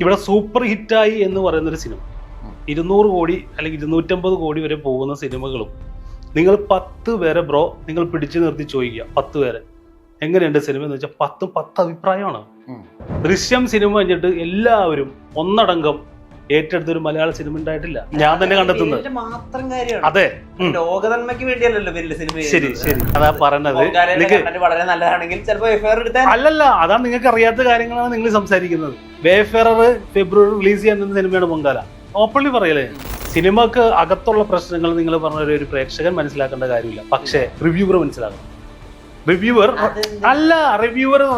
ഇവിടെ സൂപ്പർ ഹിറ്റായി എന്ന് പറയുന്ന ഒരു സിനിമ 200 കോടി അല്ലെങ്കിൽ 250 കോടി വരെ പോകുന്ന സിനിമകളും നിങ്ങൾ 10 പേരെ ബ്രോ നിങ്ങൾ പിടിച്ചു നിർത്തി ചോദിക്കുക 10 പേരെ എങ്ങനെയുണ്ട് സിനിമ എന്ന് വെച്ചാൽ 10 അഭിപ്രായമാണ്. ദൃശ്യം സിനിമ കഴിഞ്ഞിട്ട് എല്ലാവരും ഒന്നടങ്കം ഏറ്റെടുത്തൊരു മലയാള സിനിമ ഉണ്ടായിട്ടില്ല. ഞാൻ തന്നെ കണ്ടെത്തുന്നത് മാത്രം കാര്യമാണ്. അതെ, ലോകനന്മയ്ക്ക് വേണ്ടിയല്ലല്ലോ വലിയ സിനിമ. ശരി ശരി, അതാ പറഞ്ഞത്. വളരെ നല്ലതാണെങ്കിൽ ചിലപ്പോൾ അല്ലല്ല, അതാണ് നിങ്ങൾക്ക് അറിയാത്ത കാര്യങ്ങളാണ് നിങ്ങൾ സംസാരിക്കുന്നത്. വേഫെയറർ ഫെബ്രുവരി റിലീസ് ചെയ്യുന്ന സിനിമയാണ് പൊങ്കാല. ഓപ്പൺലി പറയലേ, സിനിമക്ക് അകത്തുള്ള പ്രശ്നങ്ങൾ നിങ്ങൾ പറഞ്ഞ ഒരു പ്രേക്ഷകൻ മനസ്സിലാക്കേണ്ട കാര്യമില്ല, പക്ഷേ റിവ്യൂവർ മനസ്സിലാക്കണം. റിവ്യൂവർ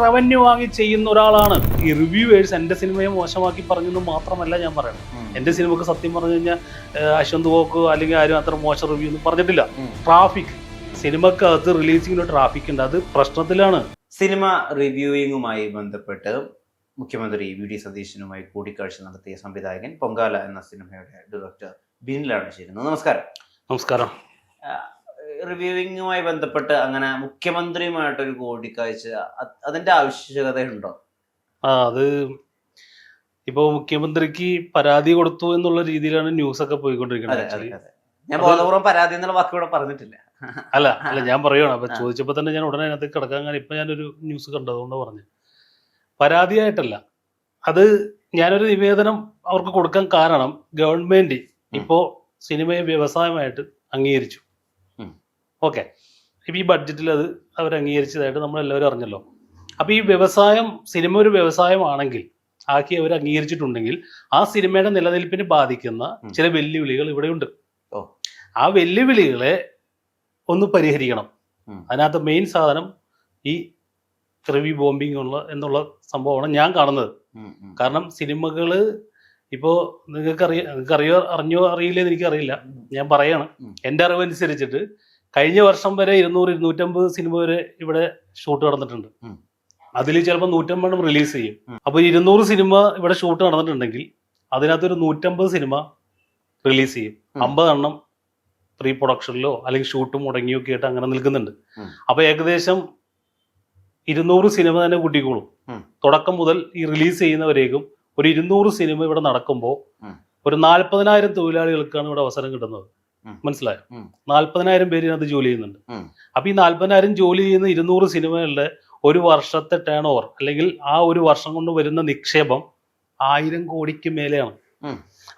റവന്യൂ വാങ്ങി ചെയ്യുന്ന ഒരാളാണ്. ഈ റിവ്യൂവേഴ്സ് എന്റെ സിനിമയെ മോശമാക്കി പറഞ്ഞെന്ന് മാത്രമല്ല ഞാൻ പറയണം. എന്റെ സിനിമക്ക് സത്യം പറഞ്ഞു കഴിഞ്ഞാൽ അശ്വന്ത് വോക്ക് അല്ലെങ്കിൽ ആരും അത്ര മോശം റിവ്യൂ ഒന്നും പറഞ്ഞിട്ടില്ല. ട്രാഫിക് സിനിമക്കകത്ത് റിലീസിങ്ങിന് ട്രാഫിക് ഉണ്ട്, അത് പ്രശ്നത്തിലാണ്. സിനിമ റിവ്യൂയിങ്ങുമായി ബന്ധപ്പെട്ട് മുഖ്യമന്ത്രി വി ഡി സതീശനുമായി കൂടിക്കാഴ്ച നടത്തിയ സംവിധായകൻ പൊങ്കാല എന്ന സിനിമയുടെ ഡയറക്ടർ ബിനിലാണ് ചേരുന്നത്. നമസ്കാരം. നമസ്കാരം. റിവ്യൂയിങ്ങുമായി ബന്ധപ്പെട്ട് അങ്ങനെ മുഖ്യമന്ത്രിയുമായിട്ടൊരു കൂടിക്കാഴ്ച അതിന്റെ ആവശ്യകതയുണ്ടോ? അത് ഇപ്പൊ മുഖ്യമന്ത്രിക്ക് പരാതി കൊടുത്തു എന്നുള്ള രീതിയിലാണ് ന്യൂസ് ഒക്കെ പോയിക്കൊണ്ടിരിക്കുന്നത്. ഞാൻ ബോധപൂർവ്വം പരാതി എന്നുള്ള വാക്കിവിടെ പറഞ്ഞിട്ടില്ല. അല്ല, ഞാൻ പറയുകയാണ്. അപ്പൊ ചോദിച്ചപ്പോ തന്നെ ഞാൻ ഉടനെ അതിനകത്ത് കിടക്കാൻ കാരണം ഇപ്പൊ ഞാനൊരു ന്യൂസ് കണ്ടതുകൊണ്ട് പറഞ്ഞു. പരാതിയായിട്ടല്ല, അത് ഞാനൊരു നിവേദനം അവർക്ക് കൊടുക്കാൻ കാരണം ഗവൺമെന്റ് ഇപ്പോ സിനിമയെ വ്യവസായമായിട്ട് അംഗീകരിച്ചു. ഓക്കെ, ഇപ്പൊ ഈ ബഡ്ജറ്റിൽ അത് അവർ അംഗീകരിച്ചതായിട്ട് നമ്മളെല്ലാവരും അറിഞ്ഞല്ലോ. അപ്പൊ ഈ വ്യവസായം, സിനിമ ഒരു വ്യവസായമാണെങ്കിൽ ആക്കി അവർ അംഗീകരിച്ചിട്ടുണ്ടെങ്കിൽ ആ സിനിമയുടെ നിലനിൽപ്പിനെ ബാധിക്കുന്ന ചില വെല്ലുവിളികൾ ഇവിടെയുണ്ട്. ആ വെല്ലുവിളികളെ ഒന്ന് പരിഹരിക്കണം. അതിനകത്ത് മെയിൻ സാധനം ഈ റിവ്യൂ ബോംബിംഗ് എന്നുള്ള സംഭവമാണ് ഞാൻ കാണുന്നത്. കാരണം സിനിമകള് ഇപ്പോ അറിഞ്ഞോ അറിയില്ലെന്ന് എനിക്കറിയില്ല, ഞാൻ പറയാണ്. എൻ്റെ അറിവനുസരിച്ചിട്ട് കഴിഞ്ഞ വർഷം വരെ 200-250 സിനിമ വരെ ഇവിടെ ഷൂട്ട് നടന്നിട്ടുണ്ട്. അതിൽ ചിലപ്പോൾ 150 റിലീസ് ചെയ്യും. അപ്പൊ 200 സിനിമ ഇവിടെ ഷൂട്ട് നടന്നിട്ടുണ്ടെങ്കിൽ അതിനകത്തൊരു 150 സിനിമ റിലീസ് ചെയ്യും. 50 എണ്ണം പ്രീ പ്രൊഡക്ഷനിലോ അല്ലെങ്കിൽ ഷൂട്ട് മുടങ്ങിയൊക്കെ ആയിട്ട് അങ്ങനെ നിൽക്കുന്നുണ്ട്. അപ്പൊ ഏകദേശം 200 സിനിമ തന്നെ കൂട്ടിക്കോളും. തുടക്കം മുതൽ ഈ റിലീസ് ചെയ്യുന്നവരേക്കും ഒരു 200 സിനിമ ഇവിടെ നടക്കുമ്പോൾ ഒരു 40,000 തൊഴിലാളികൾക്കാണ് ഇവിടെ അവസരം കിട്ടുന്നത്. മനസ്സിലായോ? 40,000 പേര് ഇതിനകത്ത് ജോലി ചെയ്യുന്നുണ്ട്. അപ്പൊ ഈ 40,000 ജോലി ചെയ്യുന്ന 200 സിനിമകളുടെ ഒരു വർഷത്തെ ടേൺ ഓവർ അല്ലെങ്കിൽ ആ ഒരു വർഷം കൊണ്ട് വരുന്ന നിക്ഷേപം 1000 കോടിക്ക് മേലെയാണ്.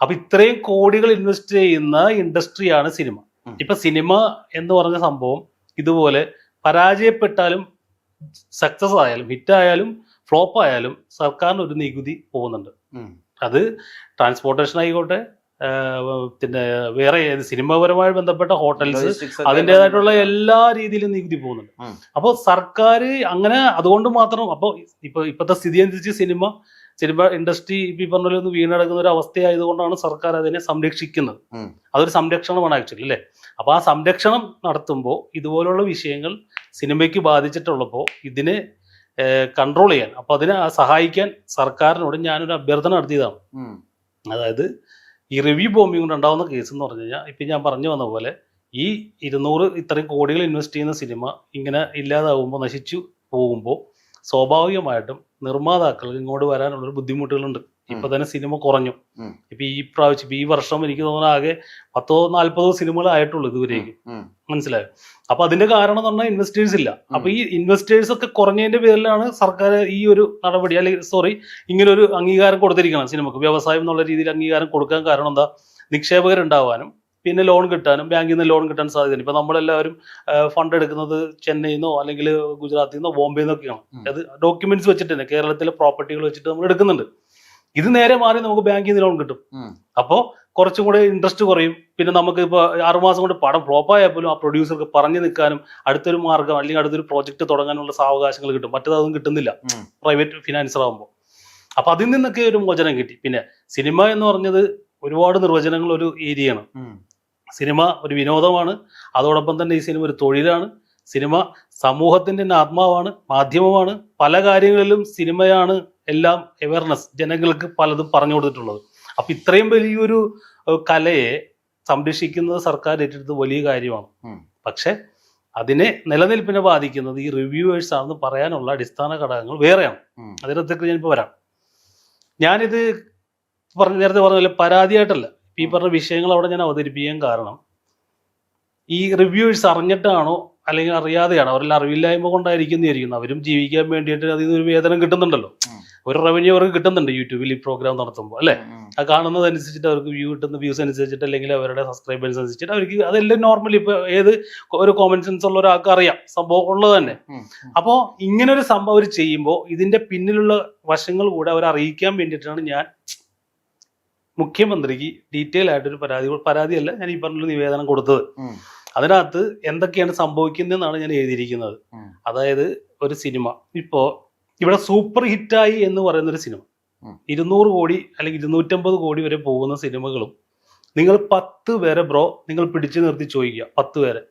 അപ്പൊ ഇത്രയും കോടികൾ ഇൻവെസ്റ്റ് ചെയ്യുന്ന ഇൻഡസ്ട്രിയാണ് സിനിമ. ഇപ്പൊ സിനിമ എന്ന് പറഞ്ഞ സംഭവം ഇതുപോലെ പരാജയപ്പെട്ടാലും സക്സസ് ആയാലും ഹിറ്റായാലും ഫ്ലോപ്പ് ആയാലും സർക്കാരിന് ഒരു നികുതി പോകുന്നുണ്ട്. അത് ട്രാൻസ്പോർട്ടേഷൻ ആയിക്കോട്ടെ, പിന്നെ വേറെ സിനിമാപരമായി ബന്ധപ്പെട്ട ഹോട്ടൽസ്, അതിൻ്റെതായിട്ടുള്ള എല്ലാ രീതിയിലും നികുതി പോകുന്നുണ്ട്. അപ്പോൾ സർക്കാർ അങ്ങനെ അതുകൊണ്ട് മാത്രം അപ്പോൾ ഇപ്പോഴത്തെ സ്ഥിതി അനുസരിച്ച് സിനിമ ഇൻഡസ്ട്രി ഈ പറഞ്ഞ പോലെ ഒന്ന് വീണടക്കുന്ന ഒരു അവസ്ഥയായതുകൊണ്ടാണ് സർക്കാർ അതിനെ സംരക്ഷിക്കുന്നത്. അതൊരു സംരക്ഷണമാണ് ആക്ച്വലി, അല്ലേ? അപ്പോൾ ആ സംരക്ഷണം നടത്തുമ്പോൾ ഇതുപോലുള്ള വിഷയങ്ങൾ സിനിമയ്ക്ക് ബാധിച്ചിട്ടുള്ളപ്പോൾ ഇതിനെ കൺട്രോൾ ചെയ്യാൻ, അപ്പോൾ അതിനെ സഹായിക്കാൻ സർക്കാരിനോട് ഞാനൊരു അഭ്യർത്ഥന നടത്തിയതാണ്. അതായത് ഈ റിവ്യൂ ബോംബിംഗ് കൊണ്ട് ഉണ്ടാവുന്ന കേസ് എന്ന് പറഞ്ഞു കഴിഞ്ഞാൽ ഇപ്പം ഞാൻ പറഞ്ഞു വന്ന പോലെ ഈ 200 ഇത്രയും കോടികൾ ഇൻവെസ്റ്റ് ചെയ്യുന്ന സിനിമ ഇങ്ങനെ ഇല്ലാതാവുമ്പോൾ, നശിച്ചു പോകുമ്പോൾ സ്വാഭാവികമായിട്ടും നിർമ്മാതാക്കൾ ഇങ്ങോട്ട് വരാനുള്ളൊരു ബുദ്ധിമുട്ടുകളുണ്ട്. ഇപ്പൊ തന്നെ സിനിമ കുറഞ്ഞു. ഇപ്പൊ ഈ പ്രാവശ്യം ഈ വർഷം എനിക്ക് തോന്നുന്ന ആകെ 10-40 സിനിമകൾ ആയിട്ടുള്ളൂ ഇതുവരേക്കും. മനസ്സിലായോ? അപ്പൊ അതിന്റെ കാരണം എന്ന് പറഞ്ഞാൽ ഇൻവെസ്റ്റേഴ്സ് ഇല്ല. അപ്പൊ ഈ ഇൻവെസ്റ്റേഴ്സ് ഒക്കെ കുറഞ്ഞതിന്റെ പേരിലാണ് സർക്കാർ ഈ ഒരു നടപടി അല്ലെങ്കിൽ ഇങ്ങനെ ഒരു അംഗീകാരം കൊടുത്തിരിക്കണം സിനിമക്ക്. വ്യവസായം എന്നുള്ള രീതിയിൽ അംഗീകാരം കൊടുക്കാൻ കാരണം എന്താ? നിക്ഷേപകരുണ്ടാവാനും പിന്നെ ലോൺ കിട്ടാനും, ബാങ്കിൽ നിന്ന് ലോൺ കിട്ടാൻ സാധ്യതയുണ്ട്. ഇപ്പൊ നമ്മളെല്ലാവരും ഫണ്ട് എടുക്കുന്നത് ചെന്നൈയിൽ നിന്നോ അല്ലെങ്കിൽ ഗുജറാത്തിൽ നിന്നോ ബോംബെയിൽ നിന്നൊക്കെയാണ്. അത് ഡോക്യുമെന്റ്സ് വെച്ചിട്ട് തന്നെ കേരളത്തിലെ പ്രോപ്പർട്ടികൾ വെച്ചിട്ട് നമ്മൾ എടുക്കുന്നുണ്ട്. ഇത് നേരെ മാറി നമുക്ക് ബാങ്കിൽ നിന്ന് ലോൺ കിട്ടും. അപ്പോൾ കുറച്ചും കൂടെ ഇൻട്രസ്റ്റ് കുറയും. പിന്നെ നമുക്ക് ഇപ്പോൾ 6 മാസം കൊണ്ട് പടം ഫ്ലോപ്പ് ആയാൽ പോലും ആ പ്രൊഡ്യൂസർക്ക് പറഞ്ഞു നിൽക്കാനും അടുത്തൊരു മാർഗം അല്ലെങ്കിൽ അടുത്തൊരു പ്രോജക്റ്റ് തുടങ്ങാനുള്ള സാവകാശങ്ങൾ കിട്ടും. മറ്റേതൊന്നും കിട്ടുന്നില്ല പ്രൈവറ്റ് ഫിനാൻസർ ആകുമ്പോൾ. അപ്പൊ അതിൽ നിന്നൊക്കെ ഒരു മോചനം കിട്ടി. പിന്നെ സിനിമ എന്ന് പറഞ്ഞത് ഒരുപാട് നിർവചനങ്ങൾ ഒരു ഏരിയയാണ്. സിനിമ ഒരു വിനോദമാണ്, അതോടൊപ്പം തന്നെ ഈ സിനിമ ഒരു തൊഴിലാണ്. സിനിമ സമൂഹത്തിന്റെ ആത്മാവാണ്, മാധ്യമമാണ്. പല കാര്യങ്ങളിലും സിനിമയാണ് എല്ലാം അവയർനെസ് ജനങ്ങൾക്ക് പലതും പറഞ്ഞു കൊടുത്തിട്ടുള്ളത്. അപ്പൊ ഇത്രയും വലിയൊരു കലയെ സംരക്ഷിക്കുന്നത് സർക്കാർ ഏറ്റെടുത്ത് വലിയ കാര്യമാണ്. പക്ഷെ അതിനെ നിലനിൽപ്പിനെ ബാധിക്കുന്നത് ഈ റിവ്യൂവേഴ്സ് ആണെന്ന് പറയാനുള്ള അടിസ്ഥാന ഘടകങ്ങൾ വേറെയാണ്. അതിനകത്തേക്ക് ഞാനിപ്പോൾ വരാം. ഞാനിത് നേരത്തെ പറഞ്ഞ പരാതിയായിട്ടല്ല, ഈ പറഞ്ഞ വിഷയങ്ങൾ അവിടെ ഞാൻ അവതരിപ്പിക്കാൻ കാരണം ഈ റിവ്യൂവേഴ്സ് അറിഞ്ഞിട്ടാണോ അല്ലെങ്കിൽ അറിയാതെയാണോ, അവരെല്ലാം അറിവില്ലായ്മ കൊണ്ടായിരിക്കും വിചാരിക്കുന്നു. അവരും ജീവിക്കാൻ വേണ്ടിയിട്ട് അതിൽ നിന്ന് ഒരു വേതനം കിട്ടുന്നുണ്ടല്ലോ, ഒരു റവന്യൂ അവർക്ക് കിട്ടുന്നുണ്ട് യൂട്യൂബിൽ ഈ പ്രോഗ്രാം നടത്തുമ്പോൾ അല്ലേ. അത് കാണുന്നതനുസരിച്ചിട്ട് അവർക്ക് വ്യൂസ് അനുസരിച്ചിട്ട് അല്ലെങ്കിൽ അവരുടെ സബ്സ്ക്രൈബേഴ്സ് അനുസരിച്ചിട്ട് അവർക്ക് അതെല്ലാം നോർമലി ഇപ്പൊ ഏത് ഒരു കോമൺ സെൻസ് ഉള്ള ഒരാൾക്ക് അറിയാം സംഭവം ഉള്ളത് തന്നെ. അപ്പോൾ ഇങ്ങനെ ഒരു സംഭവം അവർ ചെയ്യുമ്പോൾ ഇതിന്റെ പിന്നിലുള്ള വശങ്ങൾ കൂടെ അവർ അറിയിക്കാൻ വേണ്ടിയിട്ടാണ് ഞാൻ മുഖ്യമന്ത്രിക്ക് ഡീറ്റെയിൽ ആയിട്ടൊരു പരാതിയല്ല ഞാൻ ഈ പറഞ്ഞൊരു നിവേദനം കൊടുത്തത്. അതിനകത്ത് എന്തൊക്കെയാണ് സംഭവിക്കുന്നതെന്നാണ് ഞാൻ എഴുതിയിരിക്കുന്നത്. അതായത് ഒരു സിനിമ ഇപ്പോ ഇവിടെ സൂപ്പർ ഹിറ്റായി എന്ന് പറയുന്ന ഒരു സിനിമ 200 കോടി അല്ലെങ്കിൽ 250 കോടി വരെ പോകുന്ന സിനിമകളും നിങ്ങൾ 10 പേരെ ബ്രോ നിങ്ങൾ പിടിച്ചു നിർത്തി ചോദിക്കുക, 10 പേരെ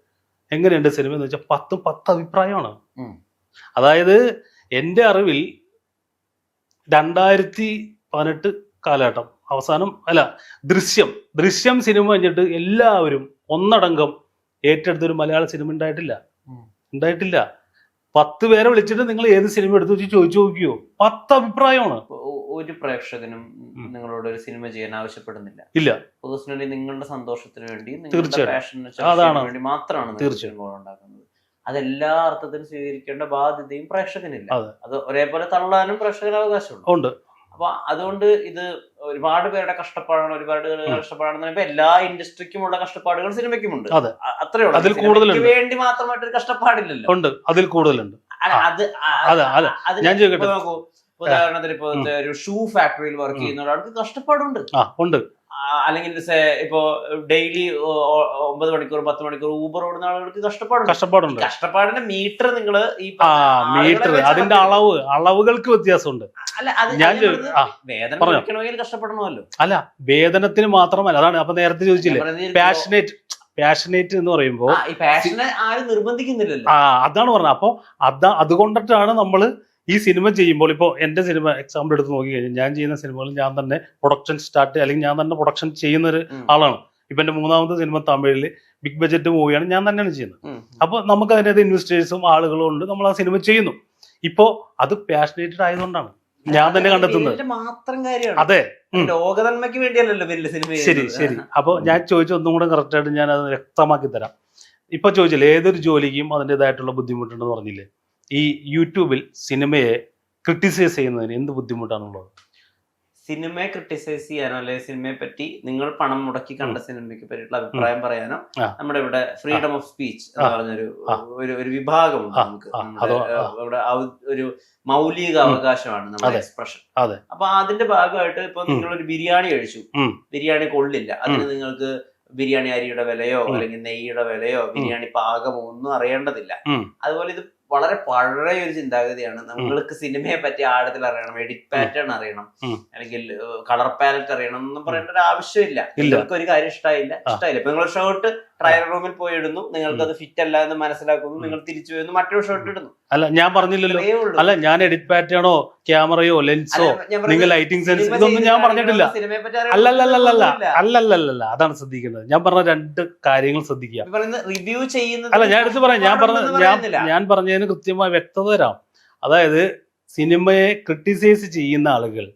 എങ്ങനെയുണ്ട് സിനിമ എന്ന് വെച്ചാൽ 10 അഭിപ്രായമാണ്. അതായത് എൻ്റെ അറിവിൽ 2018 കാലഘട്ടം അവസാനം അല്ല ദൃശ്യം സിനിമ കഴിഞ്ഞിട്ട് എല്ലാവരും ഒന്നടങ്കം ഏറ്റെടുത്തൊരു മലയാള സിനിമ ഉണ്ടായിട്ടില്ല. 10 പേരെ വിളിച്ചിട്ട് നിങ്ങൾ ഏത് സിനിമ എടുത്തു വെച്ച് ചോദിച്ചു നോക്കിയോ, 10 അഭിപ്രായമാണ്. ഒരു പ്രേക്ഷകനും നിങ്ങളോട് ഒരു സിനിമ ചെയ്യാൻ ആവശ്യപ്പെടുന്നില്ല. ഇല്ല, പേഴ്സണലി നിങ്ങളുടെ സന്തോഷത്തിന് വേണ്ടി തീർച്ചയായിട്ടും വേണ്ടി മാത്രമാണ് സിനിമകൾ ഉണ്ടാക്കുന്നത്. അതെല്ലാ അർത്ഥത്തിലും സ്വീകരിക്കേണ്ട ബാധ്യതയും പ്രേക്ഷകനില്ല. അത് ഒരേപോലെ തള്ളാനും പ്രേക്ഷകന് അവകാശമുണ്ട്. അപ്പൊ അതുകൊണ്ട് ഇത് ഒരുപാട് പേരുടെ കഷ്ടപ്പാടാണ്, കഷ്ടപ്പാടാണെന്ന് പറയുമ്പോൾ എല്ലാ ഇൻഡസ്ട്രിക്കുമുള്ള കഷ്ടപ്പാടുകൾ സിനിമയ്ക്കുമുണ്ട്. അത്രേ ഉള്ളൂ. വേണ്ടി മാത്രമായിട്ടൊരു കഷ്ടപ്പാടില്ലല്ലോ. ഉണ്ട്, അതിൽ കൂടുതലുണ്ട്. നോക്കൂ, ഉദാഹരണത്തിന് ഇപ്പൊ ഒരു ഷൂ ഫാക്ടറിയിൽ വർക്ക് ചെയ്യുന്ന ഒരാൾക്ക് കഷ്ടപ്പാടുണ്ട്. അല്ലെങ്കിൽ ഇപ്പോ ഡെയിലി 9 മണിക്കൂർ 10 മണിക്കൂർ ഊബർ ഓടുന്ന ആളുകൾക്ക് കഷ്ടപ്പാടുണ്ട്. കഷ്ടപ്പാടിന്റെ മീറ്റർ നിങ്ങള് ഈ അതിന്റെ അളവുകൾക്ക് വ്യത്യാസമുണ്ട്. അല്ല, അത് വേതനം കൊടുക്കണമെങ്കിൽ കഷ്ടപ്പെടണമല്ലോ. അല്ല, വേതനത്തിന് മാത്രമല്ല. അതാണ് അപ്പൊ നേരത്തെ ചോദിച്ചില്ലേ പാഷനേറ്റ് എന്ന് പറയുമ്പോ ആരും നിർബന്ധിക്കുന്നില്ലല്ലോ. അതാണ് പറഞ്ഞത്. അപ്പൊ അതുകൊണ്ടിട്ടാണ് നമ്മള് ഈ സിനിമ ചെയ്യുമ്പോൾ, ഇപ്പോൾ എൻ്റെ സിനിമ എക്സാമ്പിൾ എടുത്ത് നോക്കി കഴിഞ്ഞാൽ ഞാൻ ചെയ്യുന്ന സിനിമകൾ ഞാൻ തന്നെ പ്രൊഡക്ഷൻ സ്റ്റാർട്ട് അല്ലെങ്കിൽ ഞാൻ തന്നെ പ്രൊഡക്ഷൻ ചെയ്യുന്ന ഒരു ആളാണ്. ഇപ്പൊ എൻ്റെ 3ാമത്തെ സിനിമ തമിഴില് ബിഗ് ബഡ്ജറ്റ് മൂവിയാണ്, ഞാൻ തന്നെയാണ് ചെയ്യുന്നത്. അപ്പൊ നമുക്ക് അതിനകത്ത് ഇൻവെസ്റ്റേഴ്സും ആളുകളും ഉണ്ട്, നമ്മൾ ആ സിനിമ ചെയ്യുന്നു. ഇപ്പോ അത് പാഷനേറ്റഡ് ആയതുകൊണ്ടാണ് ഞാൻ തന്നെ കണ്ടെത്തുന്നത്. അതെ, ലോകനന്മയ്ക്ക് വേണ്ടിയല്ലല്ലോ വലിയ സിനിമ. ശരി. അപ്പൊ ഞാൻ ചോദിച്ച ഒന്നും കൂടെ കറക്റ്റ് ആയിട്ട് ഞാൻ അത് വ്യക്തമാക്കി തരാം. ഇപ്പൊ ചോദിച്ചില്ലേ ഏതൊരു ജോലിക്കും അതിൻ്റെതായിട്ടുള്ള ബുദ്ധിമുട്ടുണ്ടെന്ന് പറഞ്ഞില്ലേ. ഈ യൂട്യൂബിൽ സിനിമയെ ക്രിട്ടിസൈസ് ചെയ്യുന്നതിന് എന്ത് ബുദ്ധിമുട്ടാണുള്ളത്? സിനിമയെ ക്രിട്ടിസൈസ് ചെയ്യാനോ അല്ലെങ്കിൽ സിനിമയെ പറ്റി നിങ്ങൾ പണം മുടക്കി കണ്ട സിനിമയ്ക്ക് പറ്റിയിട്ടുള്ള അഭിപ്രായം പറയാനോ നമ്മുടെ ഇവിടെ ഫ്രീഡം ഓഫ് സ്പീച്ച് എന്ന് പറഞ്ഞൊരു വിഭാഗമുണ്ട്. നമുക്ക് ഇവിടെ ഒരു മൗലിക അവകാശമാണ് നമ്മുടെ എക്സ്പ്രഷൻ. അപ്പൊ അതിന്റെ ഭാഗമായിട്ട് ഇപ്പൊ നിങ്ങളൊരു ബിരിയാണി കഴിച്ചു, ബിരിയാണി കൊള്ളില്ല, അതിന് നിങ്ങൾക്ക് ബിരിയാണി അരിയുടെ വിലയോ അല്ലെങ്കിൽ നെയ്യുടെ വിലയോ ബിരിയാണി പാകമോ ഒന്നും അറിയേണ്ടതില്ല. അതുപോലെ ഇത് വളരെ പഴയ ഒരു ചിന്താഗതിയാണ്. നമ്മൾക്ക് സിനിമയെ പറ്റി ആഴത്തിൽ അറിയണം, എഡിറ്റ് പാറ്റേൺ അറിയണം, അല്ലെങ്കിൽ കളർ പാലറ്റ് അറിയണം എന്നൊന്നും പറയേണ്ട ഒരു ആവശ്യമില്ല. നിങ്ങൾക്ക് ഒരു കാര്യം ഇഷ്ടമായില്ല. ഇപ്പൊ നിങ്ങൾ ഷർട്ട് ട്രയൽ റൂമിൽ പോയി ഇടുന്നു, നിങ്ങൾക്ക് അത് ഫിറ്റ് അല്ല എന്ന് മനസ്സിലാക്കുന്നു, നിങ്ങൾ തിരിച്ചു വരുന്നു, മറ്റൊരു ഷർട്ട് ഇടുന്നു. അല്ല, ഞാൻ പറഞ്ഞില്ലല്ലോ. അല്ല, ഞാൻ എഡിറ്റ് പാറ്റേണോ ക്യാമറയോ ലെൻസോ നിങ്ങൾ ലൈറ്റിംഗ് സെൻസ് ഇതൊന്നും ഞാൻ പറഞ്ഞിട്ടില്ല. അല്ലല്ല, അതാണ് ശ്രദ്ധിക്കുന്നത്. ഞാൻ പറഞ്ഞ 2 കാര്യങ്ങൾ ശ്രദ്ധിക്കുക. റിവ്യൂ ചെയ്യുന്നത് അല്ല, ഞാൻ എടുത്ത് പറയാം. ഞാൻ പറഞ്ഞതിന് കൃത്യമായ വ്യക്തത തരാം. അതായത് സിനിമയെ ക്രിട്ടിസൈസ് ചെയ്യുന്ന ആളുകൾ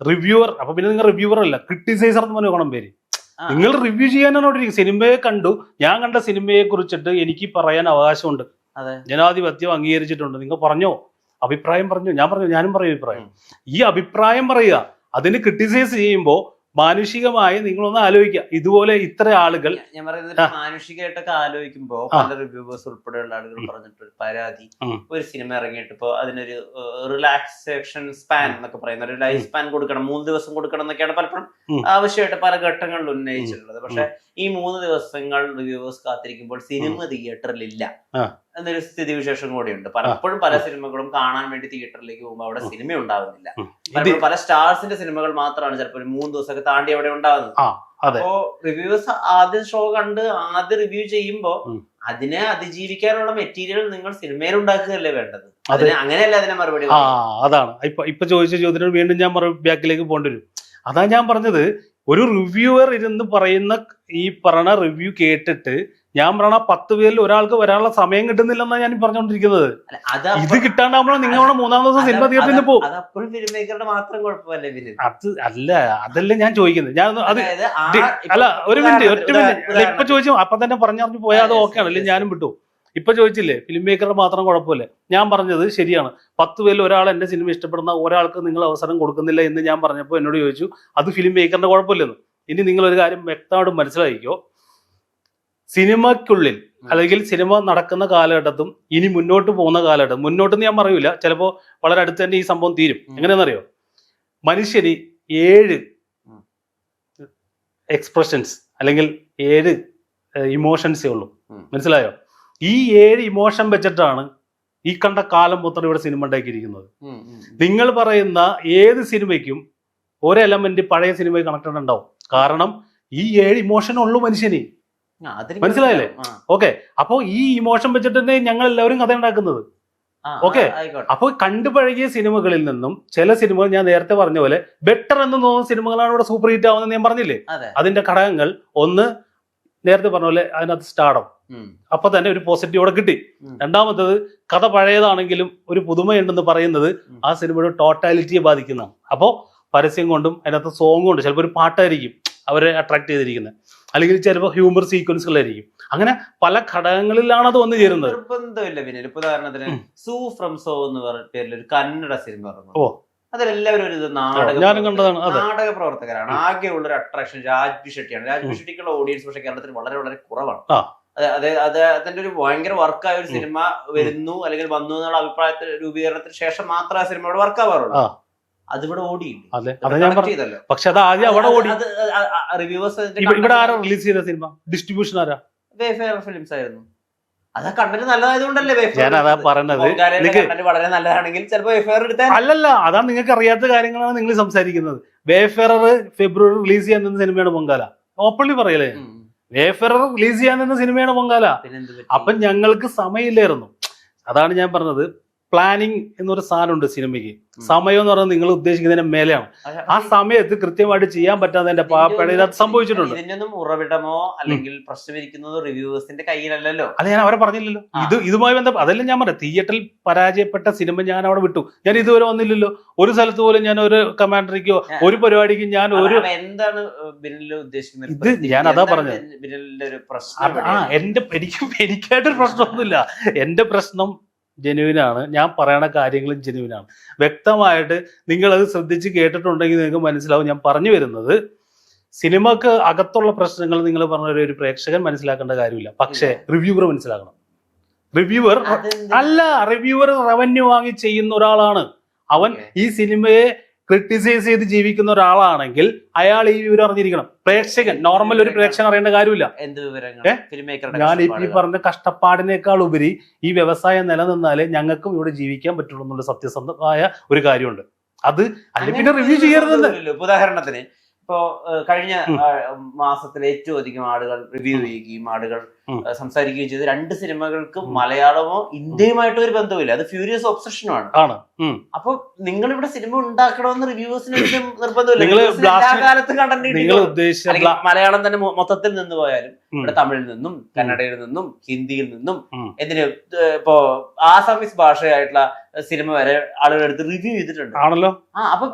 റിവ്യൂവർ, അപ്പൊ പിന്നെ നിങ്ങൾ റിവ്യൂവർ അല്ല, ക്രിട്ടിസൈസർ എന്ന് പറഞ്ഞ പേര്. നിങ്ങൾ റിവ്യൂ ചെയ്യാനാണ് അവിടെ. സിനിമയെ കണ്ടു, ഞാൻ കണ്ട സിനിമയെ കുറിച്ചിട്ട് എനിക്ക് പറയാൻ അവകാശമുണ്ട്. ജനാധിപത്യം അംഗീകരിച്ചിട്ടുണ്ട്. നിങ്ങൾ പറഞ്ഞോ, അഭിപ്രായം പറഞ്ഞു, ഞാനും പറയും അഭിപ്രായം. ഈ അഭിപ്രായം പറയുക, അതിന് ക്രിട്ടിസൈസ് ചെയ്യുമ്പോൾ മാനുഷികമായി നിങ്ങളൊന്ന് ആലോചിക്കുക. ഇതുപോലെ ഇത്ര ആളുകൾ, ഞാൻ പറയുന്നത് മാനുഷികമായിട്ടൊക്കെ ആലോചിക്കുമ്പോ പല റിവ്യൂവേഴ്സ് ഉൾപ്പെടെയുള്ള ആളുകൾ പറഞ്ഞിട്ടൊരു പരാതി, ഒരു സിനിമ ഇറങ്ങിയിട്ട് ഇപ്പൊ അതിനൊരു റിലാക്സേഷൻ സ്പാൻ എന്നൊക്കെ പറയുന്ന ഒരു ലൈഫ് സ്പാൻ കൊടുക്കണം, 3 ദിവസം കൊടുക്കണം എന്നൊക്കെയാണ് പലപ്പോഴും ആവശ്യമായിട്ട് പല ഘട്ടങ്ങളിൽ ഉന്നയിച്ചിട്ടുള്ളത്. പക്ഷെ ഈ 3 ദിവസങ്ങൾ റിവ്യൂവേഴ്സ് കാത്തിരിക്കുമ്പോൾ സിനിമ തിയേറ്ററിൽ ഇല്ല എന്നൊരു സ്ഥിതിവിശേഷം കൂടിയുണ്ട്. പലപ്പോഴും പല സിനിമകളും കാണാൻ വേണ്ടി തിയേറ്ററിലേക്ക് പോകുമ്പോൾ അവിടെ സിനിമ ഉണ്ടാവുന്നില്ല. പലപ്പോഴും പല സ്റ്റാർസിന്റെ സിനിമകൾ മാത്രമാണ് ചിലപ്പോൾ 3 ദിവസമൊക്കെ താണ്ടി അവിടെ ഉണ്ടാവുന്നത്. അപ്പോ റിവ്യൂവേഴ്സ് ആദ്യ ഷോ കണ്ട് ആദ്യം റിവ്യൂ ചെയ്യുമ്പോ അതിനെ അതിജീവിക്കാനുള്ള മെറ്റീരിയൽ നിങ്ങൾ സിനിമയിൽ ഉണ്ടാക്കുകയല്ലേ വേണ്ടത്. അങ്ങനെയല്ല അതിനെ മറുപടി. അതാണ് ഇപ്പൊ ചോദിച്ച ചോദ്യത്തിന് വീണ്ടും ഞാൻ ബാക്കിലേക്ക് പോകേണ്ടി വരും. അതാ ഞാൻ പറഞ്ഞത്, ഒരു റിവ്യൂവർ ഇരുന്ന് പറയുന്ന ഈ പറഞ്ഞ റിവ്യൂ കേട്ടിട്ട് ഞാൻ പറയണ 10 പേരിൽ ഒരാൾക്ക് വരാനുള്ള സമയം കിട്ടുന്നില്ലെന്നാണ് ഞാൻ പറഞ്ഞുകൊണ്ടിരിക്കുന്നത്. ഇത് കിട്ടാണ്ടാകുമ്പോൾ നിങ്ങൾ 3-ാം ദിവസം സിനിമ തിയേറ്ററിൽ നിന്ന് പോകും. അതല്ല ഞാൻ ചോദിക്കുന്നത്. ഞാൻ അത് അല്ല, ഒരു മിനിറ്റ് ഒറ്റ മിനിറ്റ്. ഇപ്പൊ ചോദിച്ചു അപ്പൊ തന്നെ പറഞ്ഞറിഞ്ഞു പോയാൽ അത് ഓക്കെ ആണ്, അല്ലെങ്കിൽ ഞാനും വിട്ടു. ഇപ്പൊ ചോദിച്ചില്ലേ ഫിലിം മേക്കറുടെ മാത്രം കുഴപ്പമില്ല. ഞാൻ പറഞ്ഞത് ശരിയാണ്. 10 പേരിൽ ഒരാൾ എന്റെ സിനിമ ഇഷ്ടപ്പെടുന്ന ഒരാൾക്ക് നിങ്ങൾ അവസരം കൊടുക്കുന്നില്ല എന്ന് ഞാൻ പറഞ്ഞപ്പോൾ എന്നോട് ചോദിച്ചു അത് ഫിലിം മേക്കറിന്റെ കുഴപ്പമില്ലെന്ന്. ഇനി നിങ്ങൾ ഒരു കാര്യം വ്യക്തമായിട്ട് മനസ്സിലാക്കിക്കോ, സിനിമയ്ക്കുള്ളിൽ അല്ലെങ്കിൽ സിനിമ നടക്കുന്ന കാലഘട്ടത്തും ഇനി മുന്നോട്ട് പോകുന്ന കാലഘട്ടം, മുന്നോട്ടെന്ന് ഞാൻ പറയൂല, ചിലപ്പോൾ വളരെ അടുത്ത് തന്നെ ഈ സംഭവം തീരും. എങ്ങനെയാണെന്നറിയോ, മനുഷ്യന് 7 എക്സ്പ്രഷൻസ് അല്ലെങ്കിൽ 7 ഇമോഷൻസേ ഉള്ളൂ. മനസ്സിലായോ? ഈ 7 ഇമോഷൻ വെച്ചിട്ടാണ് ഈ കണ്ട കാലം മൊത്തം ഇവിടെ സിനിമ ഉണ്ടാക്കിയിരിക്കുന്നത്. നിങ്ങൾ പറയുന്ന ഏത് സിനിമയ്ക്കും ഒരു എലമെന്റ് പഴയ സിനിമയിൽ കണക്റ്റഡ് ഉണ്ടാവും. കാരണം ഈ 7 ഇമോഷൻ ഉള്ളൂ മനുഷ്യന്. മനസ്സിലായില്ലേ? ഓക്കെ, അപ്പൊ ഈ ഇമോഷൻ വെച്ചിട്ട് തന്നെ ഞങ്ങൾ എല്ലാവരും കഥ ഉണ്ടാക്കുന്നത്. ഓക്കെ, അപ്പൊ കണ്ടുപഴകിയ സിനിമകളിൽ നിന്നും ചില സിനിമകൾ ഞാൻ നേരത്തെ പറഞ്ഞ പോലെ ബെറ്റർ എന്ന് തോന്നുന്ന സിനിമകളാണ് ഇവിടെ സൂപ്പർ ഹിറ്റ് ആവുന്നത് ഞാൻ പറഞ്ഞില്ലേ. അതിന്റെ ഘടകങ്ങൾ ഒന്ന് നേരത്തെ പറഞ്ഞ പോലെ അതിനകത്ത് സ്റ്റാർഡം, അപ്പൊ തന്നെ ഒരു പോസിറ്റീവോടെ കിട്ടി. രണ്ടാമത്തത് കഥ പഴയതാണെങ്കിലും ഒരു പുതുമയുണ്ടെന്ന് പറയുന്നത് ആ സിനിമയുടെ ടോട്ടാലിറ്റിയെ ബാധിക്കുന്നതാണ്. അപ്പോ പരസ്യം കൊണ്ടും അതിനകത്ത് സോങ് കൊണ്ടും, ചിലപ്പോൾ ഒരു പാട്ടായിരിക്കും അവരെ അട്രാക്ട് ചെയ്തിരിക്കുന്നത്, അല്ലെങ്കിൽ ചിലപ്പോൾ ഹ്യൂമർ സീക്വൻസുകളായിരിക്കും. അങ്ങനെ പല ഘടകങ്ങളിലാണ് അത് വന്നു ചേരുന്നത്. നിർബന്ധമില്ല. പിന്നെ ഉദാഹരണത്തിന് സൂ ഫ്രം സോ എന്ന് പറഞ്ഞ പേരിൽ ഒരു കന്നഡ സിനിമ ഇറങ്ങും. അതിലെല്ലാവരും ഒരു നാടക പ്രവർത്തകരാണ്. ആകെയുള്ള ഒരു അട്രാക്ഷൻ രാജ്ബി ഷെട്ടിയാണ്. രാജ്ബി ഷെട്ടിക്കുള്ള ഓഡിയൻസ് പക്ഷേ കേരളത്തിൽ വളരെ വളരെ കുറവാണ്. അതിന്റെ ഒരു ഭയങ്കര വർക്കായ ഒരു സിനിമ വരുന്നു അല്ലെങ്കിൽ വന്നു എന്നുള്ള അഭിപ്രായത്തിൽ രൂപീകരണത്തിന് ശേഷം മാത്രമേ ആ സിനിമയുടെ വർക്ക് ആവാറുള്ളൂ. അതിവിടെ ഓടിയില്ല. പക്ഷെ അത് ആദ്യം അവിടെ ഓടി. റിവ്യൂവേഴ്സ് ഇവിടെ ആരാ റിലീസ് ചെയ്ത സിനിമ? ഡിസ്ട്രിബ്യൂഷൻ ആരാ? വേഫെയർ ഫിലിംസ് ആയിരുന്നു. അതാ കണ്ടന്റ് നല്ലതായതുകൊണ്ടല്ലേ ഞാൻ അതാ പറഞ്ഞത്. വളരെ നല്ലതാണെങ്കിൽ ചിലപ്പോൾ വേഫെയർ എടുത്താൽ. അല്ലല്ല, അതാണ് നിങ്ങൾക്ക് അറിയാത്ത കാര്യങ്ങളാണ് നിങ്ങൾ സംസാരിക്കുന്നത്. വേഫെയർ ഫെബ്രുവരി റിലീസ് ചെയ്യാൻ നിന്ന സിനിമയാണ് പൊങ്കാല. ഓപ്പൺലി പറയലേ, വേഫെയർ റിലീസ് ചെയ്യാൻ നിന്ന സിനിമയാണ് പൊങ്കാല. അപ്പൊ ഞങ്ങൾക്ക് സമയമില്ലായിരുന്നു. അതാണ് ഞാൻ പറഞ്ഞത്, പ്ലാനിങ് എന്നൊരു സാധനമുണ്ട് സിനിമയ്ക്ക്. സമയം എന്ന് പറയുന്നത് നിങ്ങൾ ഉദ്ദേശിക്കുന്നതിന് മേലെയാണ്. ആ സമയത്ത് കൃത്യമായിട്ട് ചെയ്യാൻ പറ്റാതെ പാപ്പയുടെ സംഭവിച്ചിട്ടുണ്ട്. ഇതിനൊന്നും ഉറവിടമോ അല്ലെങ്കിൽ പ്രശ്നമിരിക്കുന്നതോ റിവ്യൂവേഴ്സിന്റെ കയ്യിലല്ലോ. അത് ഞാൻ അവരെ പറഞ്ഞില്ലല്ലോ. ഇതുമായി ബന്ധപ്പെട്ട് അതല്ല ഞാൻ പറയാം. തിയേറ്ററിൽ പരാജയപ്പെട്ട സിനിമ ഞാൻ അവിടെ വിട്ടു. ഞാൻ ഇതുവരെ വന്നില്ലല്ലോ. ഒരു സ്ഥലത്ത് പോലും ഞാൻ ഒരു കമാൻഡറിക്കോ ഒരു പരിപാടിക്കും ഞാൻ ഒരു എന്താണ് ഉദ്ദേശിക്കുന്നത്? ഇത് ഞാൻ അതാ പറഞ്ഞത്. എനിക്കായിട്ടൊരു പ്രശ്നമൊന്നുമില്ല. എന്റെ പ്രശ്നം ജെന്യുവിനാണ്. ഞാൻ പറയണ കാര്യങ്ങളും ജെന്യുവിനാണ്. വ്യക്തമായിട്ട് നിങ്ങളത് ശ്രദ്ധിച്ച് കേട്ടിട്ടുണ്ടെങ്കിൽ നിങ്ങൾക്ക് മനസ്സിലാവും. ഞാൻ പറഞ്ഞു വരുന്നത്, സിനിമക്ക് അകത്തുള്ള പ്രശ്നങ്ങൾ നിങ്ങൾ പറഞ്ഞ ഒരു പ്രേക്ഷകൻ മനസ്സിലാക്കേണ്ട കാര്യമില്ല. പക്ഷേ റിവ്യൂവർ മനസ്സിലാക്കണം. റിവ്യൂവർ റവന്യൂ വാങ്ങി ചെയ്യുന്ന ഒരാളാണ് അവൻ. ഈ സിനിമയെ ക്രിട്ടിസൈസ് ചെയ്ത് ജീവിക്കുന്ന ഒരാളാണെങ്കിൽ അയാൾ ഈ വിവരം അറിഞ്ഞിരിക്കണം. പ്രേക്ഷകൻ, നോർമൽ ഒരു പ്രേക്ഷകൻ അറിയേണ്ട കാര്യമില്ല. ഞാൻ ഈ പറഞ്ഞ കഷ്ടപ്പാടിനേക്കാൾ ഉപരി ഈ വ്യവസായം നിലനിന്നാലേ ഞങ്ങൾക്കും ഇവിടെ ജീവിക്കാൻ പറ്റുള്ളൂ എന്നുള്ള സത്യസന്ധമായ ഒരു കാര്യമുണ്ട്. അത് അല്ലെങ്കിൽ പിന്നെ റിവ്യൂ ചെയ്യരുതല്ലോ. ഉദാഹരണത്തിന് ഇപ്പോ കഴിഞ്ഞ മാസത്തിൽ ഏറ്റവും അധികം ആളുകൾ റിവ്യൂ ചെയ്യുകയും ആളുകൾ സംസാരിക്കുകയും ചെയ്ത് 2 സിനിമകൾക്ക് മലയാളമോ ഇന്ത്യയുമായിട്ടോ ഒരു ബന്ധമില്ല. അത് ഫ്യൂരിയസ് ഒബ്സഷനുമാണ്. അപ്പൊ നിങ്ങൾ ഇവിടെ സിനിമ ഉണ്ടാക്കണമെന്ന് റിവ്യൂവേഴ്സിന് നിർബന്ധമില്ല. കാലത്ത് കണ്ടന്റ് മലയാളം തന്നെ മൊത്തത്തിൽ നിന്ന് പോയാലും ഇവിടെ തമിഴിൽ നിന്നും കന്നഡയിൽ നിന്നും ഹിന്ദിയിൽ നിന്നും എന്തിന് ഇപ്പോ ആസാമീസ് ഭാഷയായിട്ടുള്ള സിനിമ വരെ ആളുകൾ എടുത്ത് റിവ്യൂ ചെയ്തിട്ടുണ്ട് ആണല്ലോ. അപ്പൊ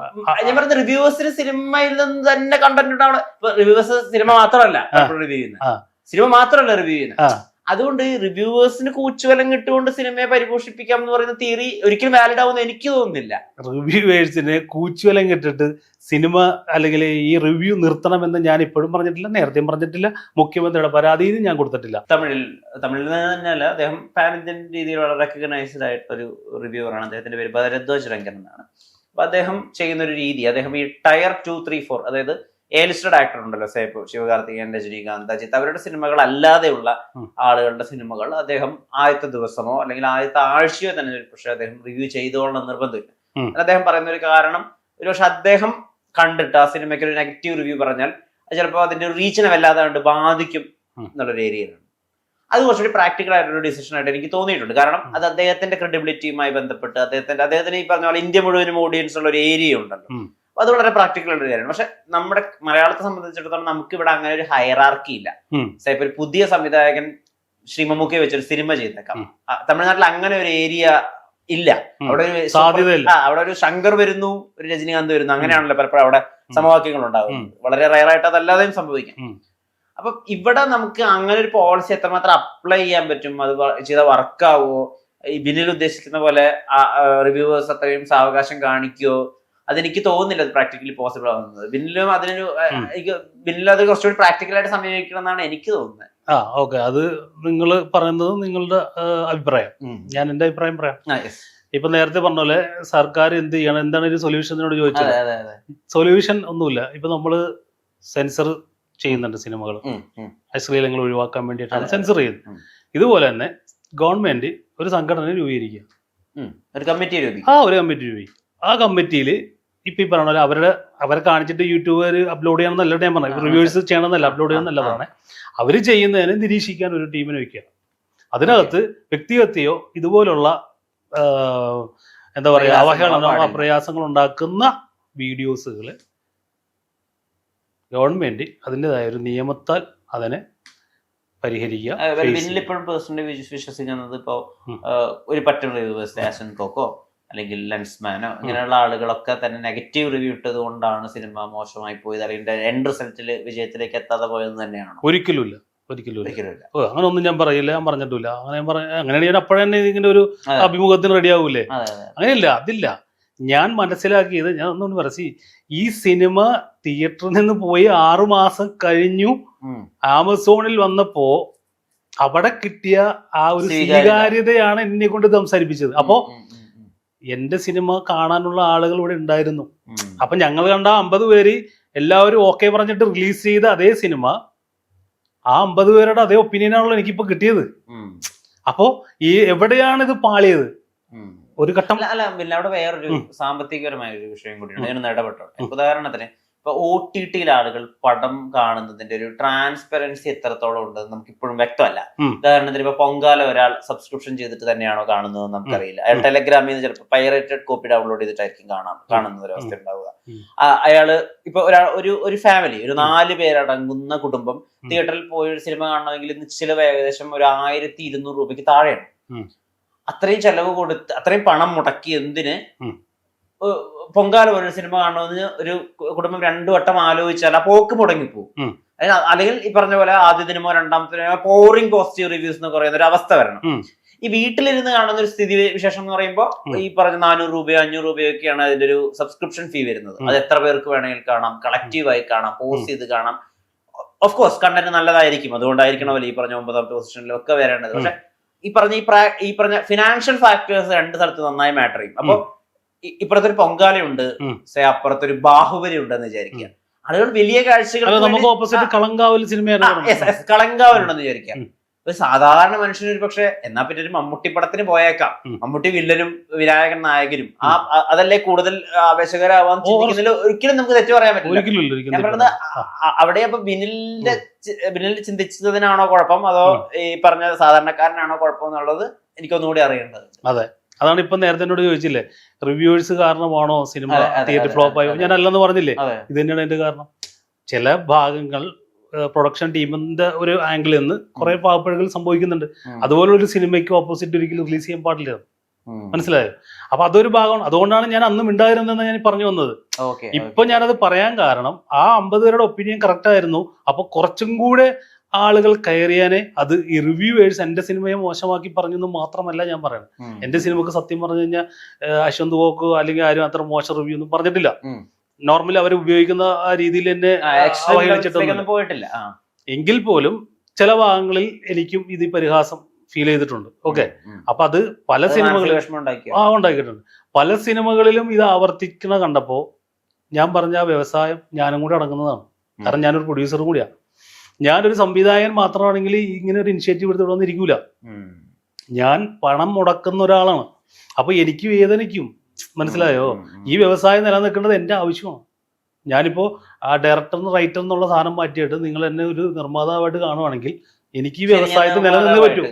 ഞാൻ പറഞ്ഞ റിവ്യൂവേഴ്സിന് സിനിമയിൽ നിന്ന് തന്നെ കണ്ടന്റ് ഉണ്ടാവണം. ഇപ്പൊ റിവ്യൂവേഴ്സ് സിനിമ മാത്രമല്ല റിവ്യൂ ചെയ്യുന്നത്, സിനിമ മാത്രമല്ല റിവ്യൂ ചെയ്യുന്നത്. അതുകൊണ്ട് റിവ്യൂവേഴ്സിന് കൂച്ചുവലം കിട്ടുകൊണ്ട് സിനിമയെ പരിപോഷിപ്പിക്കാം എന്ന് പറയുന്ന തിയറി ഒരിക്കലും വാലിഡ് ആവുമെന്ന് എനിക്ക് തോന്നുന്നില്ല. റിവ്യൂവേഴ്സിന് കൂച്ചുവലം കിട്ടിട്ട് സിനിമ അല്ലെങ്കിൽ ഈ റിവ്യൂ നിർത്തണമെന്ന് ഞാൻ ഇപ്പോഴും പറഞ്ഞിട്ടില്ല, നേരത്തെയും പറഞ്ഞിട്ടില്ല, മുഖ്യമന്ത്രിയുടെ പരാതിയും ഞാൻ കൊടുത്തിട്ടില്ല. തമിഴിൽ തന്നെയല്ല, അദ്ദേഹം പാൻ ഇന്ത്യൻ രീതിയിൽ വളരെ റെക്കഗ്നൈസ്ഡ് ആയിട്ടൊരു റിവ്യൂവറാണ്. അദ്ദേഹത്തിന്റെ പേര് ഭരദ്വാജ് രംഗൻ എന്നാണ്. അപ്പൊ അദ്ദേഹം ചെയ്യുന്ന ഒരു രീതി, അദ്ദേഹം ഈ ടയർ 2, 3, 4 അതായത് എ ലിസ്റ്റഡ് ആക്ടർ ഉണ്ടല്ലോ, സേപ്പ് ശിവകാർത്തികേയൻ, രജനീകാന്ത്, അജിത്ത്, അവരുടെ സിനിമകൾ അല്ലാതെയുള്ള ആളുകളുടെ സിനിമകൾ അദ്ദേഹം ആദ്യത്തെ ദിവസമോ അല്ലെങ്കിൽ ആദ്യത്തെ ആഴ്ചയോ തന്നെ പക്ഷേ അദ്ദേഹം റിവ്യൂ ചെയ്തോളണം നിർബന്ധമില്ല. അദ്ദേഹം പറയുന്ന ഒരു കാരണം, ഒരു പക്ഷെ അദ്ദേഹം കണ്ടിട്ട് ആ സിനിമയ്ക്ക് ഒരു നെഗറ്റീവ് റിവ്യൂ പറഞ്ഞാൽ അത് ചിലപ്പോൾ അതിന്റെ റീച്ചിനെ വല്ലാതെ ബാധിക്കും എന്നുള്ളൊരു ഏരിയയിലാണ്. അത് കുറച്ചുകൂടി പ്രാക്ടിക്കൽ ആയിട്ടൊരു ഡിസിഷൻ ആയിട്ട് എനിക്ക് തോന്നിയിട്ടുണ്ട്. കാരണം അത് അദ്ദേഹത്തിന്റെ ക്രെഡിബിലിറ്റിയുമായി ബന്ധപ്പെട്ട് അദ്ദേഹത്തിന് ഈ പറഞ്ഞ പോലെ ഇന്ത്യ മുഴുവനും ഓഡിയൻസ് ഉള്ള ഒരു ഏരിയ ഉണ്ടല്ലോ. അത് വളരെ പ്രാക്ടിക്കൽ ആയിട്ട് കാര്യമാണ്. പക്ഷെ നമ്മുടെ മലയാളത്തെ സംബന്ധിച്ചിടത്തോളം നമുക്ക് ഇവിടെ അങ്ങനെ ഒരു ഹൈറാർക്കി ഇല്ല. ഇപ്പൊ ഒരു പുതിയ സംവിധായകൻ ശ്രീ മമ്മൂക്കയെ വെച്ചൊരു സിനിമ ചെയ്തേക്കാം. തമിഴ്നാട്ടിൽ അങ്ങനെ ഒരു ഏരിയ ഇല്ല. അവിടെ ഒരു സാധ്യതയില്ല. അവിടെ ഒരു ശങ്കർ വരുന്നു, ഒരു രജനീകാന്ത് വരുന്നു, അങ്ങനെയാണല്ലോ പലപ്പോഴും അവിടെ സമവാക്യങ്ങൾ ഉണ്ടാകുന്നത്. വളരെ റയറായിട്ട് അതല്ലാതെയും സംഭവിക്കാം. അപ്പൊ ഇവിടെ നമുക്ക് അങ്ങനെ ഒരു പോളിസി എത്രമാത്രം അപ്ലൈ ചെയ്യാൻ പറ്റും, അത് ചെയ്താൽ വർക്കാവോ, ഈ ബിന്നിൽ ഉദ്ദേശിക്കുന്ന പോലെ റിവ്യൂവേഴ്സ് അത്രയും സാവകാശം കാണിക്കുവോ, അതെനിക്ക് തോന്നുന്നില്ല അത് പ്രാക്ടിക്കലി പോസിബിൾ ആവുന്നത്. ബിന്നിലും ബിന്നിൽ അത് കുറച്ചുകൂടി പ്രാക്ടിക്കലായിട്ട് സമീപിക്കണം എന്നാണ് എനിക്ക് തോന്നുന്നത്. ഓക്കെ, അത് നിങ്ങൾ പറയുന്നത് നിങ്ങളുടെ അഭിപ്രായം. ഞാൻ എന്റെ അഭിപ്രായം പറയാം. ഇപ്പൊ നേരത്തെ പറഞ്ഞ പോലെ സർക്കാർ എന്ത് ചെയ്യണം, എന്താണ് ഒരു സൊല്യൂഷനോട് ചോദിച്ചത്. സൊല്യൂഷൻ ഒന്നുമില്ല. ഇപ്പൊ നമ്മള് സെൻസർ ചെയ്യുന്നുണ്ട് സിനിമകൾ, അശ്ലീലങ്ങൾ ഒഴിവാക്കാൻ വേണ്ടിയിട്ടാണ് സെൻസർ ചെയ്യുന്നത്. ഇതുപോലെ തന്നെ ഗവൺമെന്റ് ഒരു സംഘടന രൂപീകരിക്കുക, ഒരു കമ്മിറ്റി രൂപീകരിക്കും. ആ കമ്മിറ്റിയിൽ ഇപ്പൊ ഈ പറഞ്ഞ പോലെ അവരെ കാണിച്ചിട്ട് യൂട്യൂബർ അപ്ലോഡ് ചെയ്യണമെന്നല്ല ഞാൻ പറഞ്ഞത്, റിവ്യൂസ് ചെയ്യണമെന്നല്ല, അപ്ലോഡ് ചെയ്യണമെന്നല്ലതാണ്. അവര് ചെയ്യുന്നതിന് നിരീക്ഷിക്കാൻ ഒരു ടീമിനെ വയ്ക്കുക. അതിനകത്ത് വ്യക്തിഗതയോ ഇതുപോലുള്ള എന്താ പറയാ അവഹേളന പ്രയാസങ്ങൾ ഉണ്ടാക്കുന്ന വീഡിയോസുകൾ ഗവൺമെന്റ് അതിൻ്റെതായ ഒരു നിയമത്താൽ അതിനെ പരിഹരിക്കുക. ഇപ്പോഴും പേഴ്സണലി വിശ്വസിക്കുന്നത് ഇപ്പോ ഒരു പറ്റം റിവ്യൂവേഴ്സ് ആഷൻ ടോക്കോ അല്ലെങ്കിൽ ലെൻസ്മാനോ ഇങ്ങനെയുള്ള ആളുകളൊക്കെ തന്നെ നെഗറ്റീവ് റിവ്യൂ ഇട്ടത് കൊണ്ടാണ് സിനിമ മോശമായി പോയത്, അല്ലെങ്കിൽ എൻഡ് റിസൾട്ടിൽ വിജയത്തിലേക്ക് എത്താതെ പോയത് തന്നെയാണോ? ഒരിക്കലും അങ്ങനെ ഒന്നും ഞാൻ പറയില്ല, ഞാൻ പറഞ്ഞിട്ടില്ല. അങ്ങനെയാണ് ഞാൻ അപ്പോഴന്നെ ഇതിന്റെ ഒരു അഭിമുഖത്തിന് റെഡി ആവൂലേ? അങ്ങനെയില്ല, അതില്ല. ഞാൻ മനസ്സിലാക്കിയത്, ഞാൻ ഒന്നുകൊണ്ട് പറയും, ഈ സിനിമ തിയേറ്ററിൽ നിന്ന് പോയി 6 മാസം കഴിഞ്ഞു ആമസോണിൽ വന്നപ്പോ അവിടെ കിട്ടിയ ആ ഒരു സ്വീകാര്യതയാണ് എന്നെ കൊണ്ട് സംസാരിപ്പിച്ചത്. അപ്പോ എന്റെ സിനിമ കാണാനുള്ള ആളുകൾ ഇവിടെ ഉണ്ടായിരുന്നു. അപ്പൊ ഞങ്ങൾ കണ്ട 50 പേര് എല്ലാവരും ഓക്കെ പറഞ്ഞിട്ട് റിലീസ് ചെയ്ത അതേ സിനിമ ആ 50 പേരുടെ അതേ ഒപ്പീനിയനാണല്ലോ എനിക്കിപ്പോ കിട്ടിയത്. അപ്പോ ഈ എവിടെയാണ് ഇത് പാളിയത്? ഒരു ഘട്ടം പിന്നെ അവിടെ വേറൊരു സാമ്പത്തികപരമായ ഒരു വിഷയം കൂടിയാണ്. ഞാൻ ഇടപെട്ടോ. ഉദാഹരണത്തിന് ഇപ്പൊ OTT-യിൽ ആളുകൾ പടം കാണുന്നതിന്റെ ഒരു ട്രാൻസ്പെറൻസി എത്രത്തോളം ഉണ്ടെന്ന് നമുക്ക് ഇപ്പോഴും വ്യക്തമല്ല. ഉദാഹരണത്തിന് ഇപ്പൊ പൊങ്കാല ഒരാൾ സബ്സ്ക്രിപ്ഷൻ ചെയ്തിട്ട് തന്നെയാണോ കാണുന്നത് നമുക്കറിയില്ല. അയാൾ ടെലഗ്രാമിൽ നിന്ന് ചിലപ്പോൾ പൈറേറ്റഡ് കോപ്പി ഡൗൺലോഡ് ചെയ്തിട്ടായിരിക്കും കാണുന്ന ഒരു അവസ്ഥ ഉണ്ടാവുക. അയാള് ഇപ്പൊ ഒരു ഫാമിലി, ഒരു 4 പേരടങ്ങുന്ന കുടുംബം തിയേറ്ററിൽ പോയി ഒരു സിനിമ കാണണമെങ്കിൽ നിശ്ചിത ഏകദേശം ഒരു 1200 രൂപയ്ക്ക് താഴെയാണ്. അത്രയും ചെലവ് കൊടുത്ത് അത്രയും പണം മുടക്കി എന്തിന് പൊങ്കാല ഒരു സിനിമ കാണുന്നതിന് ഒരു കുടുംബം 2 വട്ടം ആലോചിച്ചാൽ ആ പോക്ക് മുടങ്ങിപ്പോവും. അല്ലെങ്കിൽ ഈ പറഞ്ഞ പോലെ ആദ്യ ദിനമോ രണ്ടാമത്തെ ദിനമോ പോറിംഗ് പോസിറ്റീവ് റിവ്യൂസ് എന്ന് പറയുന്ന ഒരു അവസ്ഥ വരണം. ഈ വീട്ടിലിരുന്ന് കാണുന്ന ഒരു സ്ഥിതി വിശേഷം എന്ന് പറയുമ്പോൾ ഈ പറഞ്ഞ 400 രൂപയോ 500 രൂപയൊക്കെയാണ് അതിന്റെ ഒരു സബ്സ്ക്രിപ്ഷൻ ഫീ വരുന്നത്. അത് എത്ര പേർക്ക് വേണമെങ്കിൽ കാണാം, കളക്റ്റീവായി കാണാം, പോസ്റ്റ് ചെയ്ത് കാണാം. ഓഫ് കോഴ്സ് കണ്ടന്റ് നല്ലതായിരിക്കും, അതുകൊണ്ടായിരിക്കണമല്ലോ ഈ പറഞ്ഞ 9ാമത്തെ പൊസിഷനിലും ഒക്കെ വരേണ്ടത്. പക്ഷെ ഈ പറഞ്ഞ ഫിനാൻഷ്യൽ ഫാക്ടേഴ്സ് 2 സ്ഥലത്ത് നന്നായി മാറ്റർ ചെയ്യും. അപ്പൊ ഇപ്പുറത്തൊരു പൊങ്കാലയുണ്ട്, അപ്പുറത്തൊരു ബാഹുബലി ഉണ്ടെന്ന് വിചാരിക്കുക. ആളുകൾ വലിയ കാഴ്ചകൾ കളങ്കാവലുണ്ടെന്ന് വിചാരിക്കാം. ഒരു സാധാരണ മനുഷ്യന് ഒരു പക്ഷെ എന്നാ പിന്നെ ഒരു മമ്മൂട്ടി പടത്തിന് പോയേക്കാം, മമ്മൂട്ടി വില്ലനും വിനായകൻ നായകനും അതല്ലേ കൂടുതൽ ആവേശകരമാവാൻ ചിന്തിക്കുന്നതിൽ ഒരിക്കലും നമുക്ക് തെറ്റു പറയാൻ പറ്റില്ല. ഞാൻ പറയുന്നത് അവിടെ അപ്പൊ ബിനിൽ ചിന്തിച്ചതിനാണോ കുഴപ്പം, അതോ ഈ പറഞ്ഞ സാധാരണക്കാരനാണോ കുഴപ്പം എന്നുള്ളത് എനിക്കൊന്നുകൂടി അറിയേണ്ടത്. അതെ, അതാണ് ഇപ്പൊ നേരത്തെ എന്നോട് ചോദിച്ചില്ലേ, റിവ്യൂവേഴ്സ് കാരണമാണോ സിനിമ തിയേറ്റർ ഫ്ലോപ്പ് ആയോ? ഞാൻ അല്ലെന്ന് പറഞ്ഞില്ലേ, ഇത് തന്നെയാണ് അതിന്റെ കാരണം. ചില ഭാഗങ്ങൾ പ്രൊഡക്ഷൻ ടീമിന്റെ ഒരു ആംഗിളിൽ നിന്ന് കുറെ പാകപ്പിഴകൾ സംഭവിക്കുന്നുണ്ട്. അതുപോലെ ഒരു സിനിമയ്ക്ക് ഓപ്പോസിറ്റ് ഒരിക്കലും റിലീസ് ചെയ്യാൻ പാടില്ല, മനസ്സിലായോ? അപ്പൊ അതൊരു ഭാഗമാണ്. അതുകൊണ്ടാണ് ഞാൻ അന്നും ഉണ്ടായിരുന്നെന്ന് ഞാൻ പറഞ്ഞു വന്നത്. ഇപ്പൊ ഞാനത് പറയാൻ കാരണം ആ 50 പേരുടെ ഒപ്പീനിയൻ കറക്റ്റ് ആയിരുന്നു. അപ്പൊ കുറച്ചും കൂടെ ആളുകൾ കയറിയാനെ അത് ഈ റിവ്യൂവേഴ്സ് എന്റെ സിനിമയെ മോശമാക്കി പറഞ്ഞെന്ന് മാത്രമല്ല ഞാൻ പറയണം. എന്റെ സിനിമക്ക് സത്യം പറഞ്ഞു കഴിഞ്ഞാൽ അശ്വന്ത് ഗോക്ക് അല്ലെങ്കിൽ ആരും അത്ര മോശം റിവ്യൂ ഒന്നും പറഞ്ഞിട്ടില്ല. നോർമലി അവർ ഉപയോഗിക്കുന്ന ആ രീതിയിൽ എന്നെ പോയിട്ടില്ല. എങ്കിൽ പോലും ചില ഭാഗങ്ങളിൽ എനിക്കും ഇത് പരിഹാസം ഫീൽ ചെയ്തിട്ടുണ്ട്. ഓക്കെ, അപ്പൊ അത് പല സിനിമകളിലും ഉണ്ടാക്കിയിട്ടുണ്ട്. പല സിനിമകളിലും ഇത് ആവർത്തിക്കുന്ന കണ്ടപ്പോ ഞാൻ പറഞ്ഞ ആ വ്യവസായം ഞാനും കൂടി അടങ്ങുന്നതാണ്. കാരണം ഞാനൊരു പ്രൊഡ്യൂസറും കൂടിയാണ്. ഞാനൊരു സംവിധായകൻ മാത്രമാണെങ്കിൽ ഇങ്ങനെ ഒരു ഇനിഷ്യേറ്റീവ് എടുത്ത് വന്നിരിക്കൂല. ഞാൻ പണം മുടക്കുന്ന ഒരാളാണ്. അപ്പൊ എനിക്ക് വേദനിക്കും, മനസ്സിലായോ? ഈ വ്യവസായം നിലനിൽക്കേണ്ടത് എന്റെ ആവശ്യമാണ്. ഞാനിപ്പോ ആ ഡയറക്ടർ റൈറ്റർ എന്നുള്ള സാധനം മാറ്റിയിട്ട് നിങ്ങൾ എന്നെ ഒരു നിർമ്മാതാവായിട്ട് കാണുവാണെങ്കിൽ എനിക്ക് ഈ വ്യവസായത്തിൽ നിലനിന്നേ പറ്റൂ.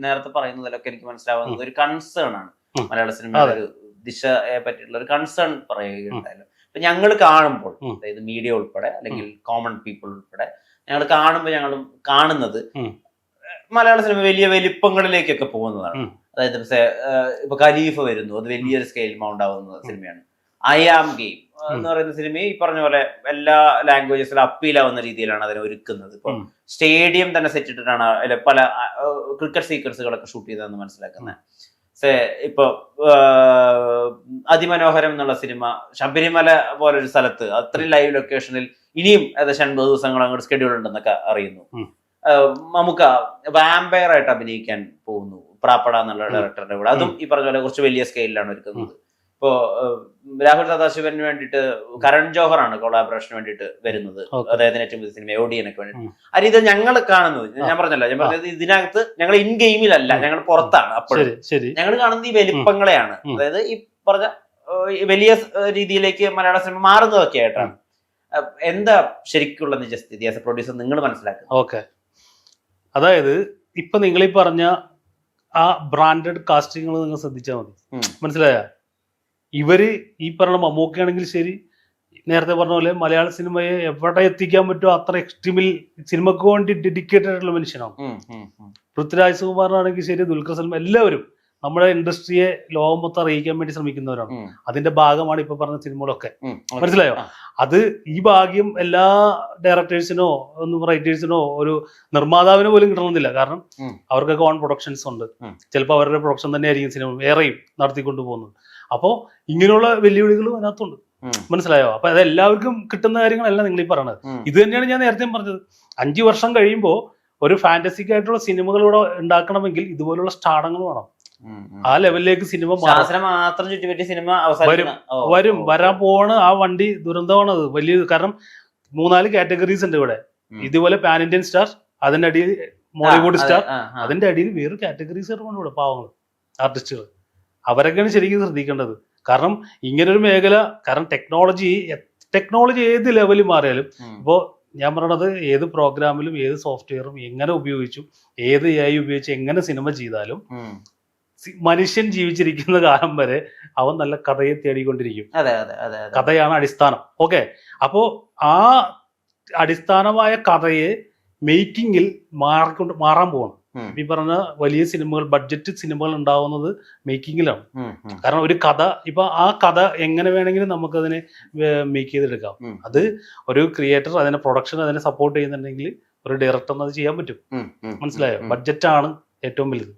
നേരത്തെ പറയുന്നതിലൊക്കെ എനിക്ക് മനസ്സിലാവുന്നത് ഒരു കൺസേൺ ആണ്. മലയാള സിനിമയുടെ ഒരു ദിശയെ പറ്റിയിട്ടുള്ള ഒരു കൺസേൺ പറയുകയുണ്ടായാലും ഞങ്ങൾ കാണുമ്പോൾ, അതായത് മീഡിയ ഉൾപ്പെടെ അല്ലെങ്കിൽ കോമൺ പീപ്പിൾ ഉൾപ്പെടെ ഞങ്ങൾ കാണുമ്പോൾ ഞങ്ങൾ കാണുന്നത് മലയാള സിനിമ വലിയ വലിപ്പങ്ങളിലേക്കൊക്കെ പോകുന്നതാണ്. അതായത് ഇപ്പൊ ഖലീഫ വരുന്നു, അത് വലിയൊരു സ്കെയിൽ മൗണ്ട് ആവുന്ന സിനിമയാണ്. ഐ ആം ഗെയിം എന്ന് പറയുന്ന സിനിമ ഈ പറഞ്ഞ പോലെ എല്ലാ ലാംഗ്വേജസിലും അപ്പീൽ ആവുന്ന രീതിയിലാണ് അതിനെ ഒരുക്കുന്നത്. ഇപ്പൊ സ്റ്റേഡിയം തന്നെ സെറ്റ് ഇട്ടിട്ടാണ് പല ക്രിക്കറ്റ് സീക്വൻസുകളൊക്കെ ഷൂട്ട് ചെയ്തതെന്ന് മനസ്സിലാക്കുന്നത്. ഇപ്പൊ അതിമനോഹരം എന്നുള്ള സിനിമ ശബരിമല പോലൊരു സ്ഥലത്ത് അത്രയും ലൈവ് ലൊക്കേഷനിൽ ഇനിയും ഏകദേശം 50 ദിവസങ്ങൾ അങ്ങോട്ട് സ്കെഡ്യൂൾ ഉണ്ടെന്നൊക്കെ അറിയുന്നു. മമ്മൂക്ക വാമ്പയർ ആയിട്ട് അഭിനയിക്കാൻ പോകുന്നു പ്രാപ്പട എന്നുള്ള ഡയറക്ടറുടെ കൂടെ. അതും ഈ പറഞ്ഞ പോലെ കുറച്ച് വലിയ സ്കെയിലാണ് ഒരുക്കുന്നത്. ഇപ്പോ രാഹുൽ സദാശിവന് വേണ്ടിയിട്ട് കരൺ ജോഹറാണ് കൊളാബറേഷന് വേണ്ടിയിട്ട് വരുന്നത്, അദ്ദേഹത്തിന് ഏറ്റവും പുതിയ സിനിമ ഓഡിയനൊക്കെ വേണ്ടിയിട്ട്. ആ രീതി ഞങ്ങൾ കാണുന്നത്, ഞാൻ പറഞ്ഞല്ലോ, ഞാൻ പറഞ്ഞത് ഇതിനകത്ത് ഞങ്ങൾ ഇൻ ഗെയിമിലല്ല, ഞങ്ങൾ പുറത്താണ്. അപ്പോഴും ഞങ്ങൾ കാണുന്നത് ഈ വലിപ്പങ്ങളെയാണ്. അതായത് ഈ പറഞ്ഞ വലിയ രീതിയിലേക്ക് മലയാള സിനിമ മാറുന്നതൊക്കെ ആയിട്ടാണ്. എന്താ ശരിക്കുള്ള നിജസ്ഥിതി ആസ് എ പ്രൊഡ്യൂസർ നിങ്ങൾ മനസ്സിലാക്കുക? ഓക്കെ, അതായത് ഇപ്പൊ നിങ്ങൾ ഈ പറഞ്ഞ ആ ബ്രാൻഡഡ് കാസ്റ്റിങ്ങൾ നിങ്ങൾ ശ്രദ്ധിച്ചാൽ മതി, മനസ്സിലായ? ഇവര് ഈ പറഞ്ഞ മമ്മൂക്കയാണെങ്കിൽ ശരി, നേരത്തെ പറഞ്ഞ പോലെ മലയാള സിനിമയെ എവിടെ എത്തിക്കാൻ പറ്റുമോ അത്ര എക്സ്ട്രീമിൽ സിനിമക്ക് വേണ്ടി ഡെഡിക്കേറ്റഡ് ആയിട്ടുള്ള മനുഷ്യനാണ്. പൃഥ്വിരാജ് സുകുമാരനാണെങ്കിൽ ശരി, ദുൽഖർ സൽമാൻ, എല്ലാവരും നമ്മുടെ ഇൻഡസ്ട്രിയെ ലോകം മൊത്തം അറിയിക്കാൻ വേണ്ടി ശ്രമിക്കുന്നവരാണ്. അതിന്റെ ഭാഗമാണ് ഇപ്പൊ പറഞ്ഞ സിനിമകളൊക്കെ, മനസ്സിലായോ? അത് ഈ ഭാഗ്യം എല്ലാ ഡയറക്ടേഴ്സിനോ റൈറ്റേഴ്സിനോ ഒരു നിർമ്മാതാവിന് പോലും കിട്ടണമെന്നില്ല. കാരണം അവർക്കൊക്കെ ഓൺ പ്രൊഡക്ഷൻസ് ഉണ്ട്. ചിലപ്പോൾ അവരുടെ പ്രൊഡക്ഷൻ തന്നെ ആയിരിക്കും സിനിമ വേറെയും നടത്തിക്കൊണ്ട് പോകുന്നത്. അപ്പോൾ ഇങ്ങനെയുള്ള വെല്ലുവിളികളും അതിനകത്തുണ്ട്, മനസ്സിലായോ? അപ്പൊ അത് എല്ലാവർക്കും കിട്ടുന്ന കാര്യങ്ങളല്ല നിങ്ങൾ ഈ പറഞ്ഞത്. ഇത് തന്നെയാണ് ഞാൻ നേരത്തെ പറഞ്ഞത്. 5 വർഷം കഴിയുമ്പോൾ ഒരു ഫാന്റസിക് ആയിട്ടുള്ള സിനിമകൾ ഇവിടെ ഉണ്ടാക്കണമെങ്കിൽ ഇതുപോലുള്ള സ്റ്റാർഡങ്ങൾ വേണം. ആ ലെവലിലേക്ക് സിനിമ മാത്രം ചുറ്റിപ്പറ്റി സിനിമ വരാൻ പോവാണ്. ആ വണ്ടി ദുരന്തമാണ് അത് വലിയ. കാരണം 3-4 കാറ്റഗറീസ് ഉണ്ട് ഇവിടെ. ഇതുപോലെ പാൻ ഇന്ത്യൻ സ്റ്റാർ, അതിന്റെ അടിയിൽ മോളിവുഡ് സ്റ്റാർ, അതിന്റെ അടിയിൽ വേറെ കാറ്റഗറീസ് ഉണ്ട് ഇവിടെ. പാവങ്ങൾ ആർട്ടിസ്റ്റുകൾ, അവരൊക്കെയാണ് ശരിക്കും ശ്രദ്ധിക്കേണ്ടത്. കാരണം ഇങ്ങനൊരു മേഖല, കാരണം ടെക്നോളജി ഏത് ലെവലിൽ മാറിയാലും, ഇപ്പോ ഞാൻ പറയണത് ഏത് പ്രോഗ്രാമിലും ഏത് സോഫ്റ്റ്വെയറും എങ്ങനെ ഉപയോഗിച്ചു, ഏത് AI ഉപയോഗിച്ച് എങ്ങനെ സിനിമ ചെയ്താലും മനുഷ്യൻ ജീവിച്ചിരിക്കുന്ന കാലം വരെ അവൻ നല്ല കഥയെ തേടിക്കൊണ്ടിരിക്കും. കഥയാണ് അടിസ്ഥാനം. ഓക്കെ, അപ്പോ ആ അടിസ്ഥാനമായ കഥയെ മേക്കിങ്ങിൽ മാറാൻ പോകണം. ഈ പറഞ്ഞ വലിയ സിനിമകൾ, ബഡ്ജറ്റ് സിനിമകൾ ഉണ്ടാവുന്നത് മേക്കിങ്ങിലാണ്. കാരണം ഒരു കഥ, ഇപ്പൊ ആ കഥ എങ്ങനെ വേണമെങ്കിലും നമുക്കതിനെ മേക്ക് ചെയ്തെടുക്കാം. അത് ഒരു ക്രിയേറ്റർ അതിനെ പ്രൊഡക്ഷൻ അതിനെ സപ്പോർട്ട് ചെയ്യുന്നുണ്ടെങ്കിൽ ഒരു ഡയറക്ടറിന് അത് ചെയ്യാൻ പറ്റും, മനസ്സിലായോ? ബഡ്ജറ്റാണ് ഏറ്റവും വലുത്.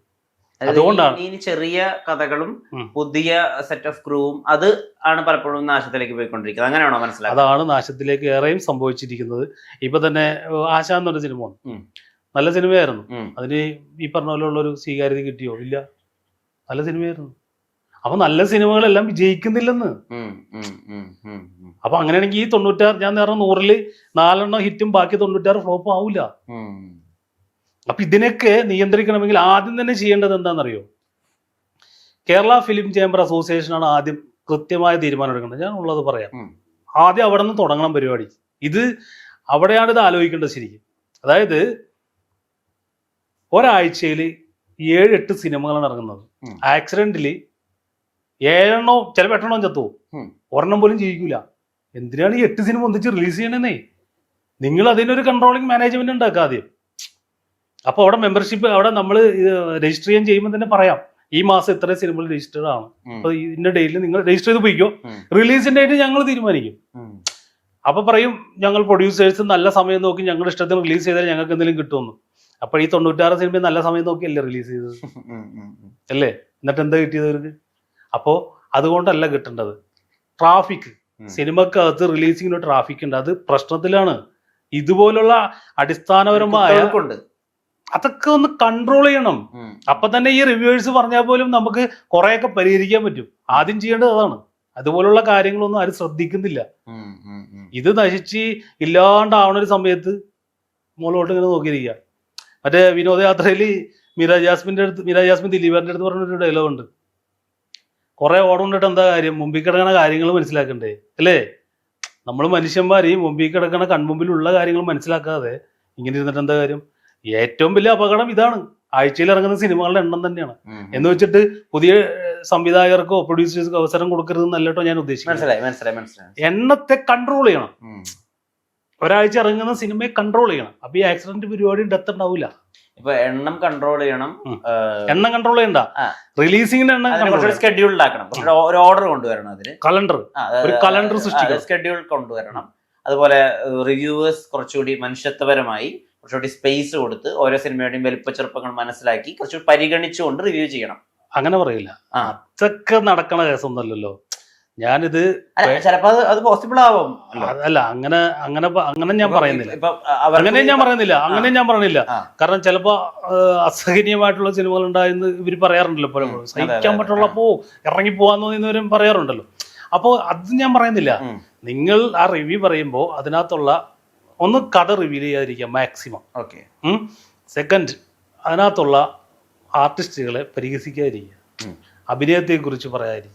അതുകൊണ്ടാണ് ഇനി ചെറിയ കഥകളും പുതിയ സെറ്റ് ഓഫ് ക്രൂവും അത് ആണ് പലപ്പോഴും നാശത്തിലേക്ക് പോയിക്കൊണ്ടിരിക്കുന്നത്. അങ്ങനെയാണോ മനസ്സിലാക്കുക? അതാണ് നാശത്തിലേക്ക് ഏറെയും സംഭവിച്ചിരിക്കുന്നത്. ഇപ്പൊ തന്നെ ആശ എന്നൊരു സിനിമ നല്ല സിനിമയായിരുന്നു. അതിന് ഈ പറഞ്ഞ പോലെയുള്ള ഒരു സ്വീകാര്യത കിട്ടിയോ? ഇല്ല. നല്ല സിനിമയായിരുന്നു. അപ്പൊ നല്ല സിനിമകളെല്ലാം വിജയിക്കുന്നില്ലെന്ന്. അപ്പൊ അങ്ങനെയാണെങ്കിൽ ഈ 96, ഞാൻ നേരം 100-ൽ 4 ഹിറ്റും ബാക്കി 96 ഫ്ലോപ്പ് ആവില്ല. അപ്പൊ ഇതിനൊക്കെ നിയന്ത്രിക്കണമെങ്കിൽ ആദ്യം തന്നെ ചെയ്യേണ്ടത് എന്താണെന്നറിയോ? കേരള ഫിലിം ചേംബർ അസോസിയേഷനാണ് ആദ്യം കൃത്യമായ തീരുമാനം എടുക്കേണ്ടത്. ഞാൻ ഉള്ളത് പറയാം. ആദ്യം അവിടെ നിന്ന് തുടങ്ങണം പരിപാടി. അവിടെയാണ് ഇത് ആലോചിക്കേണ്ടത് ശരിക്കും. അതായത് ഒരാഴ്ചയിൽ 7-8 സിനിമകളാണ് ഇറങ്ങുന്നത്. ആക്സിഡന്റില് 7 ചിലപ്പോൾ 8 ചത്തുപോകും, ഒരെണ്ണം പോലും ജയിക്കൂല. എന്തിനാണ് ഈ 8 സിനിമ ഒന്നിച്ച് റിലീസ് ചെയ്യണമെന്നേ? നിങ്ങൾ അതിനൊരു കൺട്രോളിങ് മാനേജ്മെന്റ് ഉണ്ടാക്കുക ആദ്യം. അപ്പൊ അവിടെ മെമ്പർഷിപ്പ്, അവിടെ നമ്മൾ രജിസ്റ്റർ ചെയ്യാൻ ചെയ്യുമ്പോൾ തന്നെ പറയാം, ഈ മാസം ഇത്ര സിനിമകൾ രജിസ്റ്റേർഡ് ആണ്, അപ്പൊ ഇന്ന ഡേറ്റിൽ നിങ്ങൾ രജിസ്റ്റർ ചെയ്ത് പോയിക്കോ, റിലീസിന്റെ ഡേറ്റ് ഞങ്ങൾ തീരുമാനിക്കും. അപ്പൊ പറയും ഞങ്ങൾ പ്രൊഡ്യൂസേഴ്സ് നല്ല സമയം നോക്കി ഞങ്ങളുടെ ഇഷ്ടത്തിന് റിലീസ് ചെയ്താൽ ഞങ്ങൾക്ക് എന്തെങ്കിലും കിട്ടുമെന്ന്. അപ്പൊ ഈ 96 സിനിമ നല്ല സമയം നോക്കിയല്ലേ റിലീസ് ചെയ്തത്, അല്ലേ? എന്നിട്ട് എന്താ കിട്ടിയത് അവർക്ക്? അപ്പോ അതുകൊണ്ടല്ല കിട്ടേണ്ടത്. ട്രാഫിക്, സിനിമക്കകത്ത് റിലീസിങ്ങിന് ട്രാഫിക് ഉണ്ട്, അത് പ്രശ്നത്തിലാണ്. ഇതുപോലുള്ള അടിസ്ഥാനപരമായ അതൊക്കെ ഒന്ന് കൺട്രോൾ ചെയ്യണം. അപ്പൊ തന്നെ ഈ റിവ്യൂവേഴ്സ് പറഞ്ഞാൽ പോലും നമുക്ക് കുറെയൊക്കെ പരിഹരിക്കാൻ പറ്റും. ആദ്യം ചെയ്യേണ്ടത് അതാണ്. അതുപോലുള്ള കാര്യങ്ങളൊന്നും ആരും ശ്രദ്ധിക്കുന്നില്ല. ഇത് നശിച്ച് ഇല്ലാണ്ടാവണ ഒരു സമയത്ത് മോളോട്ട് ഇങ്ങനെ നോക്കിയിരിക്കുക. മറ്റേ വിനോദയാത്രയിൽ മീര ജാസ്മിൻ ദിലീപറിന്റെ അടുത്ത് പറഞ്ഞൊരു ഡയലോഗ് ഉണ്ട്, കുറെ ഓടുകൊണ്ടിട്ട് എന്താ കാര്യം, മുമ്പിൽ കിടക്കണ കാര്യങ്ങൾ മനസ്സിലാക്കണ്ടേ, അല്ലേ? നമ്മൾ മനുഷ്യന്മാർ ഈ മുമ്പിൽ കിടക്കണ കൺമുമ്പിലുള്ള കാര്യങ്ങൾ മനസ്സിലാക്കാതെ ഇങ്ങനെ ഇരുന്നിട്ട് എന്താ കാര്യം? ഏറ്റവും വലിയ അപകടം ഇതാണ്. ആഴ്ചയിൽ ഇറങ്ങുന്ന സിനിമകളുടെ എണ്ണം തന്നെയാണ്. എന്ന് വെച്ചിട്ട് പുതിയ സംവിധായകർക്കോ പ്രൊഡ്യൂസേഴ്സ്ക്കോ അവസരം കൊടുക്കരുത് എന്നല്ലോ ഞാൻ ഉദ്ദേശിക്കുന്നത്. എണ്ണത്തെ കൺട്രോൾ ചെയ്യണം. ഒരാഴ്ച ഇറങ്ങുന്ന സിനിമയെ കൺട്രോൾ ചെയ്യണം. അപ്പൊ ഈ ആക്സിഡന്റ് പരിപാടി ഡെത്ത് ഉണ്ടാവില്ല. ഇപ്പൊ എണ്ണം കൺട്രോൾ ചെയ്യണം, എണ്ണം കൺട്രോൾ ചെയ്യണ്ട, റിലീസിംഗിന്റെ എണ്ണം സ്കെഡ്യൂൾഡ് ആക്കണം, ഒരു ഓർഡർ കൊണ്ടുവരണം, അതിന് കലണ്ടർ സൃഷ്ടിക്കണം, സ്കെഡ്യൂൾ കൊണ്ടുവരണം. അതുപോലെ റിവ്യൂവേഴ്സ് കുറച്ചുകൂടി മനുഷ്യത്വപരമായി കുറച്ചുകൂടി സ്പേസ് കൊടുത്ത് ഓരോ സിനിമയുടെയും വലിപ്പ ചെറുപ്പങ്ങൾ മനസ്സിലാക്കി കുറച്ചുകൂടി പരിഗണിച്ചുകൊണ്ട് റിവ്യൂ ചെയ്യണം. അങ്ങനെ പറയില്ല, അതൊക്കെ നടക്കണ കേസൊന്നല്ലല്ലോ. ഞാനിത് ചിലപ്പോ അത് പോസിബിൾ ആവും. അല്ല, അങ്ങനെ ഞാൻ പറയുന്നില്ല, അങ്ങനെ ഞാൻ പറയണില്ല. കാരണം ചിലപ്പോ അസഹനീയമായിട്ടുള്ള സിനിമകൾ ഉണ്ടായെന്ന് ഇവര് പറയാറുണ്ടല്ലോ പലപ്പോഴും. സഹിക്കാൻ പറ്റുള്ളപ്പോ ഇറങ്ങി പോവാന്ന് തോന്നുന്നവരും പറയാറുണ്ടല്ലോ. അപ്പോ അത് ഞാൻ പറയുന്നില്ല. നിങ്ങൾ ആ റിവ്യൂ പറയുമ്പോൾ അതിനകത്തുള്ള ഒന്ന് കഥ റിവീൽ ചെയ്യാതിരിക്കുക മാക്സിമം. ഓക്കെ. സെക്കൻഡ്, അതിനകത്തുള്ള ആർട്ടിസ്റ്റുകളെ പരിഹസിക്കാതിരിക്കുക, അഭിനയത്തെക്കുറിച്ച് പറയാതിരിക്കുക,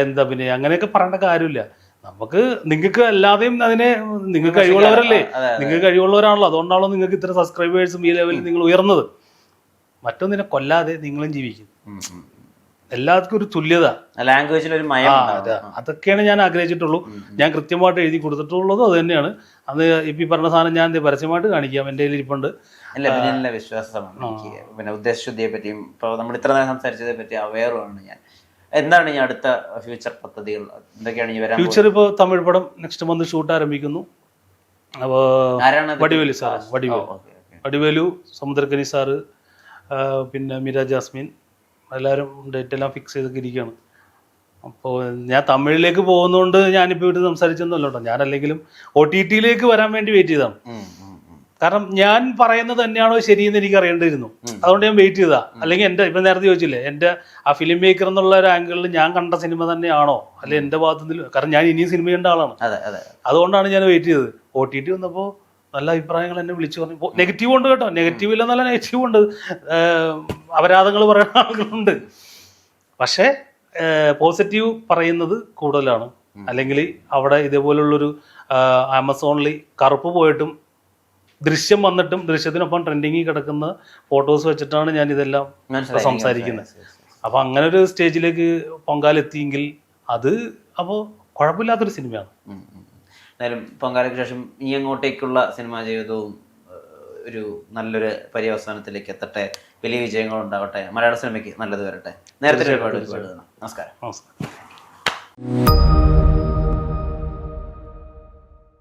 എന്ത് അഭിനയം അങ്ങനെയൊക്കെ പറയേണ്ട കാര്യമില്ല. നിങ്ങൾക്ക് അല്ലാതെയും നിങ്ങൾക്ക് കഴിവുള്ളവരല്ലേ, നിങ്ങൾക്ക് കഴിവുള്ളവരാണല്ലോ, അതുകൊണ്ടാണല്ലോ നിങ്ങൾക്ക് ഇത്ര സബ്സ്ക്രൈബേഴ്സും ഈ ലെവലിൽ നിങ്ങൾ ഉയർന്നത്. മറ്റൊന്നിനെ കൊല്ലാതെ നിങ്ങളും ജീവിക്കും. എല്ലാവർക്കും ഒരു തുല്യത, ലാംഗ്വേജിൽ ഒരു മയം, അതൊക്കെയാണ് ഞാൻ ആഗ്രഹിച്ചിട്ടുള്ളൂ. ഞാൻ കൃത്യമായിട്ട് എഴുതി കൊടുത്തിട്ടുള്ളത് അത് തന്നെയാണ്. അത് ഇപ്പൊ ഈ പറഞ്ഞ സാധനം ഞാൻ പരസ്യമായിട്ട് കാണിക്കാം, എൻ്റെ കയ്യിൽ ഇരിപ്പുണ്ട്. അല്ല, വിശ്വാസമാണ് എനിക്ക്. പിന്നെ ഉദ്ദേശശുദ്ധിയെ പറ്റിയും ഇപ്പൊ നമ്മൾ ഇത്ര നേരം സംസാരിച്ചതിനെ പറ്റി അവെയറുമാണ് ഞാൻ. എന്താണ് ഈ അടുത്ത ഫ്യൂച്ചർ പദ്ധതികൾ, എന്തൊക്കെയാണ് ഈ വരാൻ? ഫ്യൂച്ചർ ഇപ്പോൾ തമിഴ് പടം നെക്സ്റ്റ് മന്ത് ഷൂട്ട് ആരംഭിക്കുന്നു. അപ്പോൾ വടിവേലു സാർ, വടിവേലു, സമുദ്രക്കനി സാറ്, പിന്നെ മീര ജാസ്മിൻ, എല്ലാവരും ഡേറ്റ് എല്ലാം ഫിക്സ് ചെയ്തൊക്കെ ഇരിക്കുകയാണ്. അപ്പോൾ ഞാൻ തമിഴിലേക്ക് പോകുന്നതുകൊണ്ട് ഞാനിപ്പോൾ ഇവിടെ സംസാരിച്ചൊന്നുമല്ല കേട്ടോ. ഞാനല്ലെങ്കിലും OTT-യിലേക്ക് വരാൻ വേണ്ടി വെയിറ്റ് ചെയ്തതാണ്. കാരണം ഞാൻ പറയുന്നത് തന്നെയാണോ ശരിയെന്ന് എനിക്ക് അറിയേണ്ടിയിരുന്നു. അതുകൊണ്ട് ഞാൻ വെയിറ്റ് ചെയ്താ. അല്ലെങ്കിൽ എൻ്റെ ഇപ്പം നേരത്തെ ചോദിച്ചില്ലേ, എൻ്റെ ആ ഫിലിം മേക്കർ എന്നുള്ള ഒരു ആംഗിളിൽ ഞാൻ കണ്ട സിനിമ തന്നെയാണോ, അല്ലെങ്കിൽ എൻ്റെ ഭാഗത്തുനിന്ന്, കാരണം ഞാൻ ഇനിയും സിനിമ കണ്ട ആളാണ്. അതുകൊണ്ടാണ് ഞാൻ വെയിറ്റ് ചെയ്തത്. OTT വന്നപ്പോൾ നല്ല അഭിപ്രായങ്ങൾ എന്നെ വിളിച്ചു പറഞ്ഞു. നെഗറ്റീവ് ഉണ്ട് കേട്ടോ, നെഗറ്റീവ് ഇല്ല, നല്ല നെഗറ്റീവ് ഉണ്ട്, അപരാധങ്ങൾ പറയുന്ന ആളുകളുണ്ട്. പക്ഷേ പോസിറ്റീവ് പറയുന്നത് കൂടുതലാണ്. അല്ലെങ്കിൽ അവിടെ ഇതേപോലുള്ളൊരു ആമസോണിൽ കറുപ്പ് പോയിട്ടും ദൃശ്യം വന്നിട്ടും ദൃശ്യത്തിനൊപ്പം ട്രെൻഡിങ്ങിൽ കിടക്കുന്ന ഫോട്ടോസ് വെച്ചിട്ടാണ് ഞാൻ ഇതെല്ലാം സംസാരിക്കുന്നത്. അപ്പൊ അങ്ങനെ ഒരു സ്റ്റേജിലേക്ക് പൊങ്കാലെത്തിയെങ്കിൽ അത് അപ്പോൾ കുഴപ്പമില്ലാത്തൊരു സിനിമയാണ്. എന്തായാലും പൊങ്കാലയ്ക്ക് ശേഷം ഈ അങ്ങോട്ടേക്കുള്ള സിനിമാ ജീവിതവും ഒരു നല്ലൊരു പര്യവസാനത്തിലേക്ക് എത്തട്ടെ, വലിയ വിജയങ്ങൾ ഉണ്ടാവട്ടെ, മലയാള സിനിമയ്ക്ക് നല്ലത് വരട്ടെ. നേരത്തെ ഒരുപാട് നമസ്കാരം.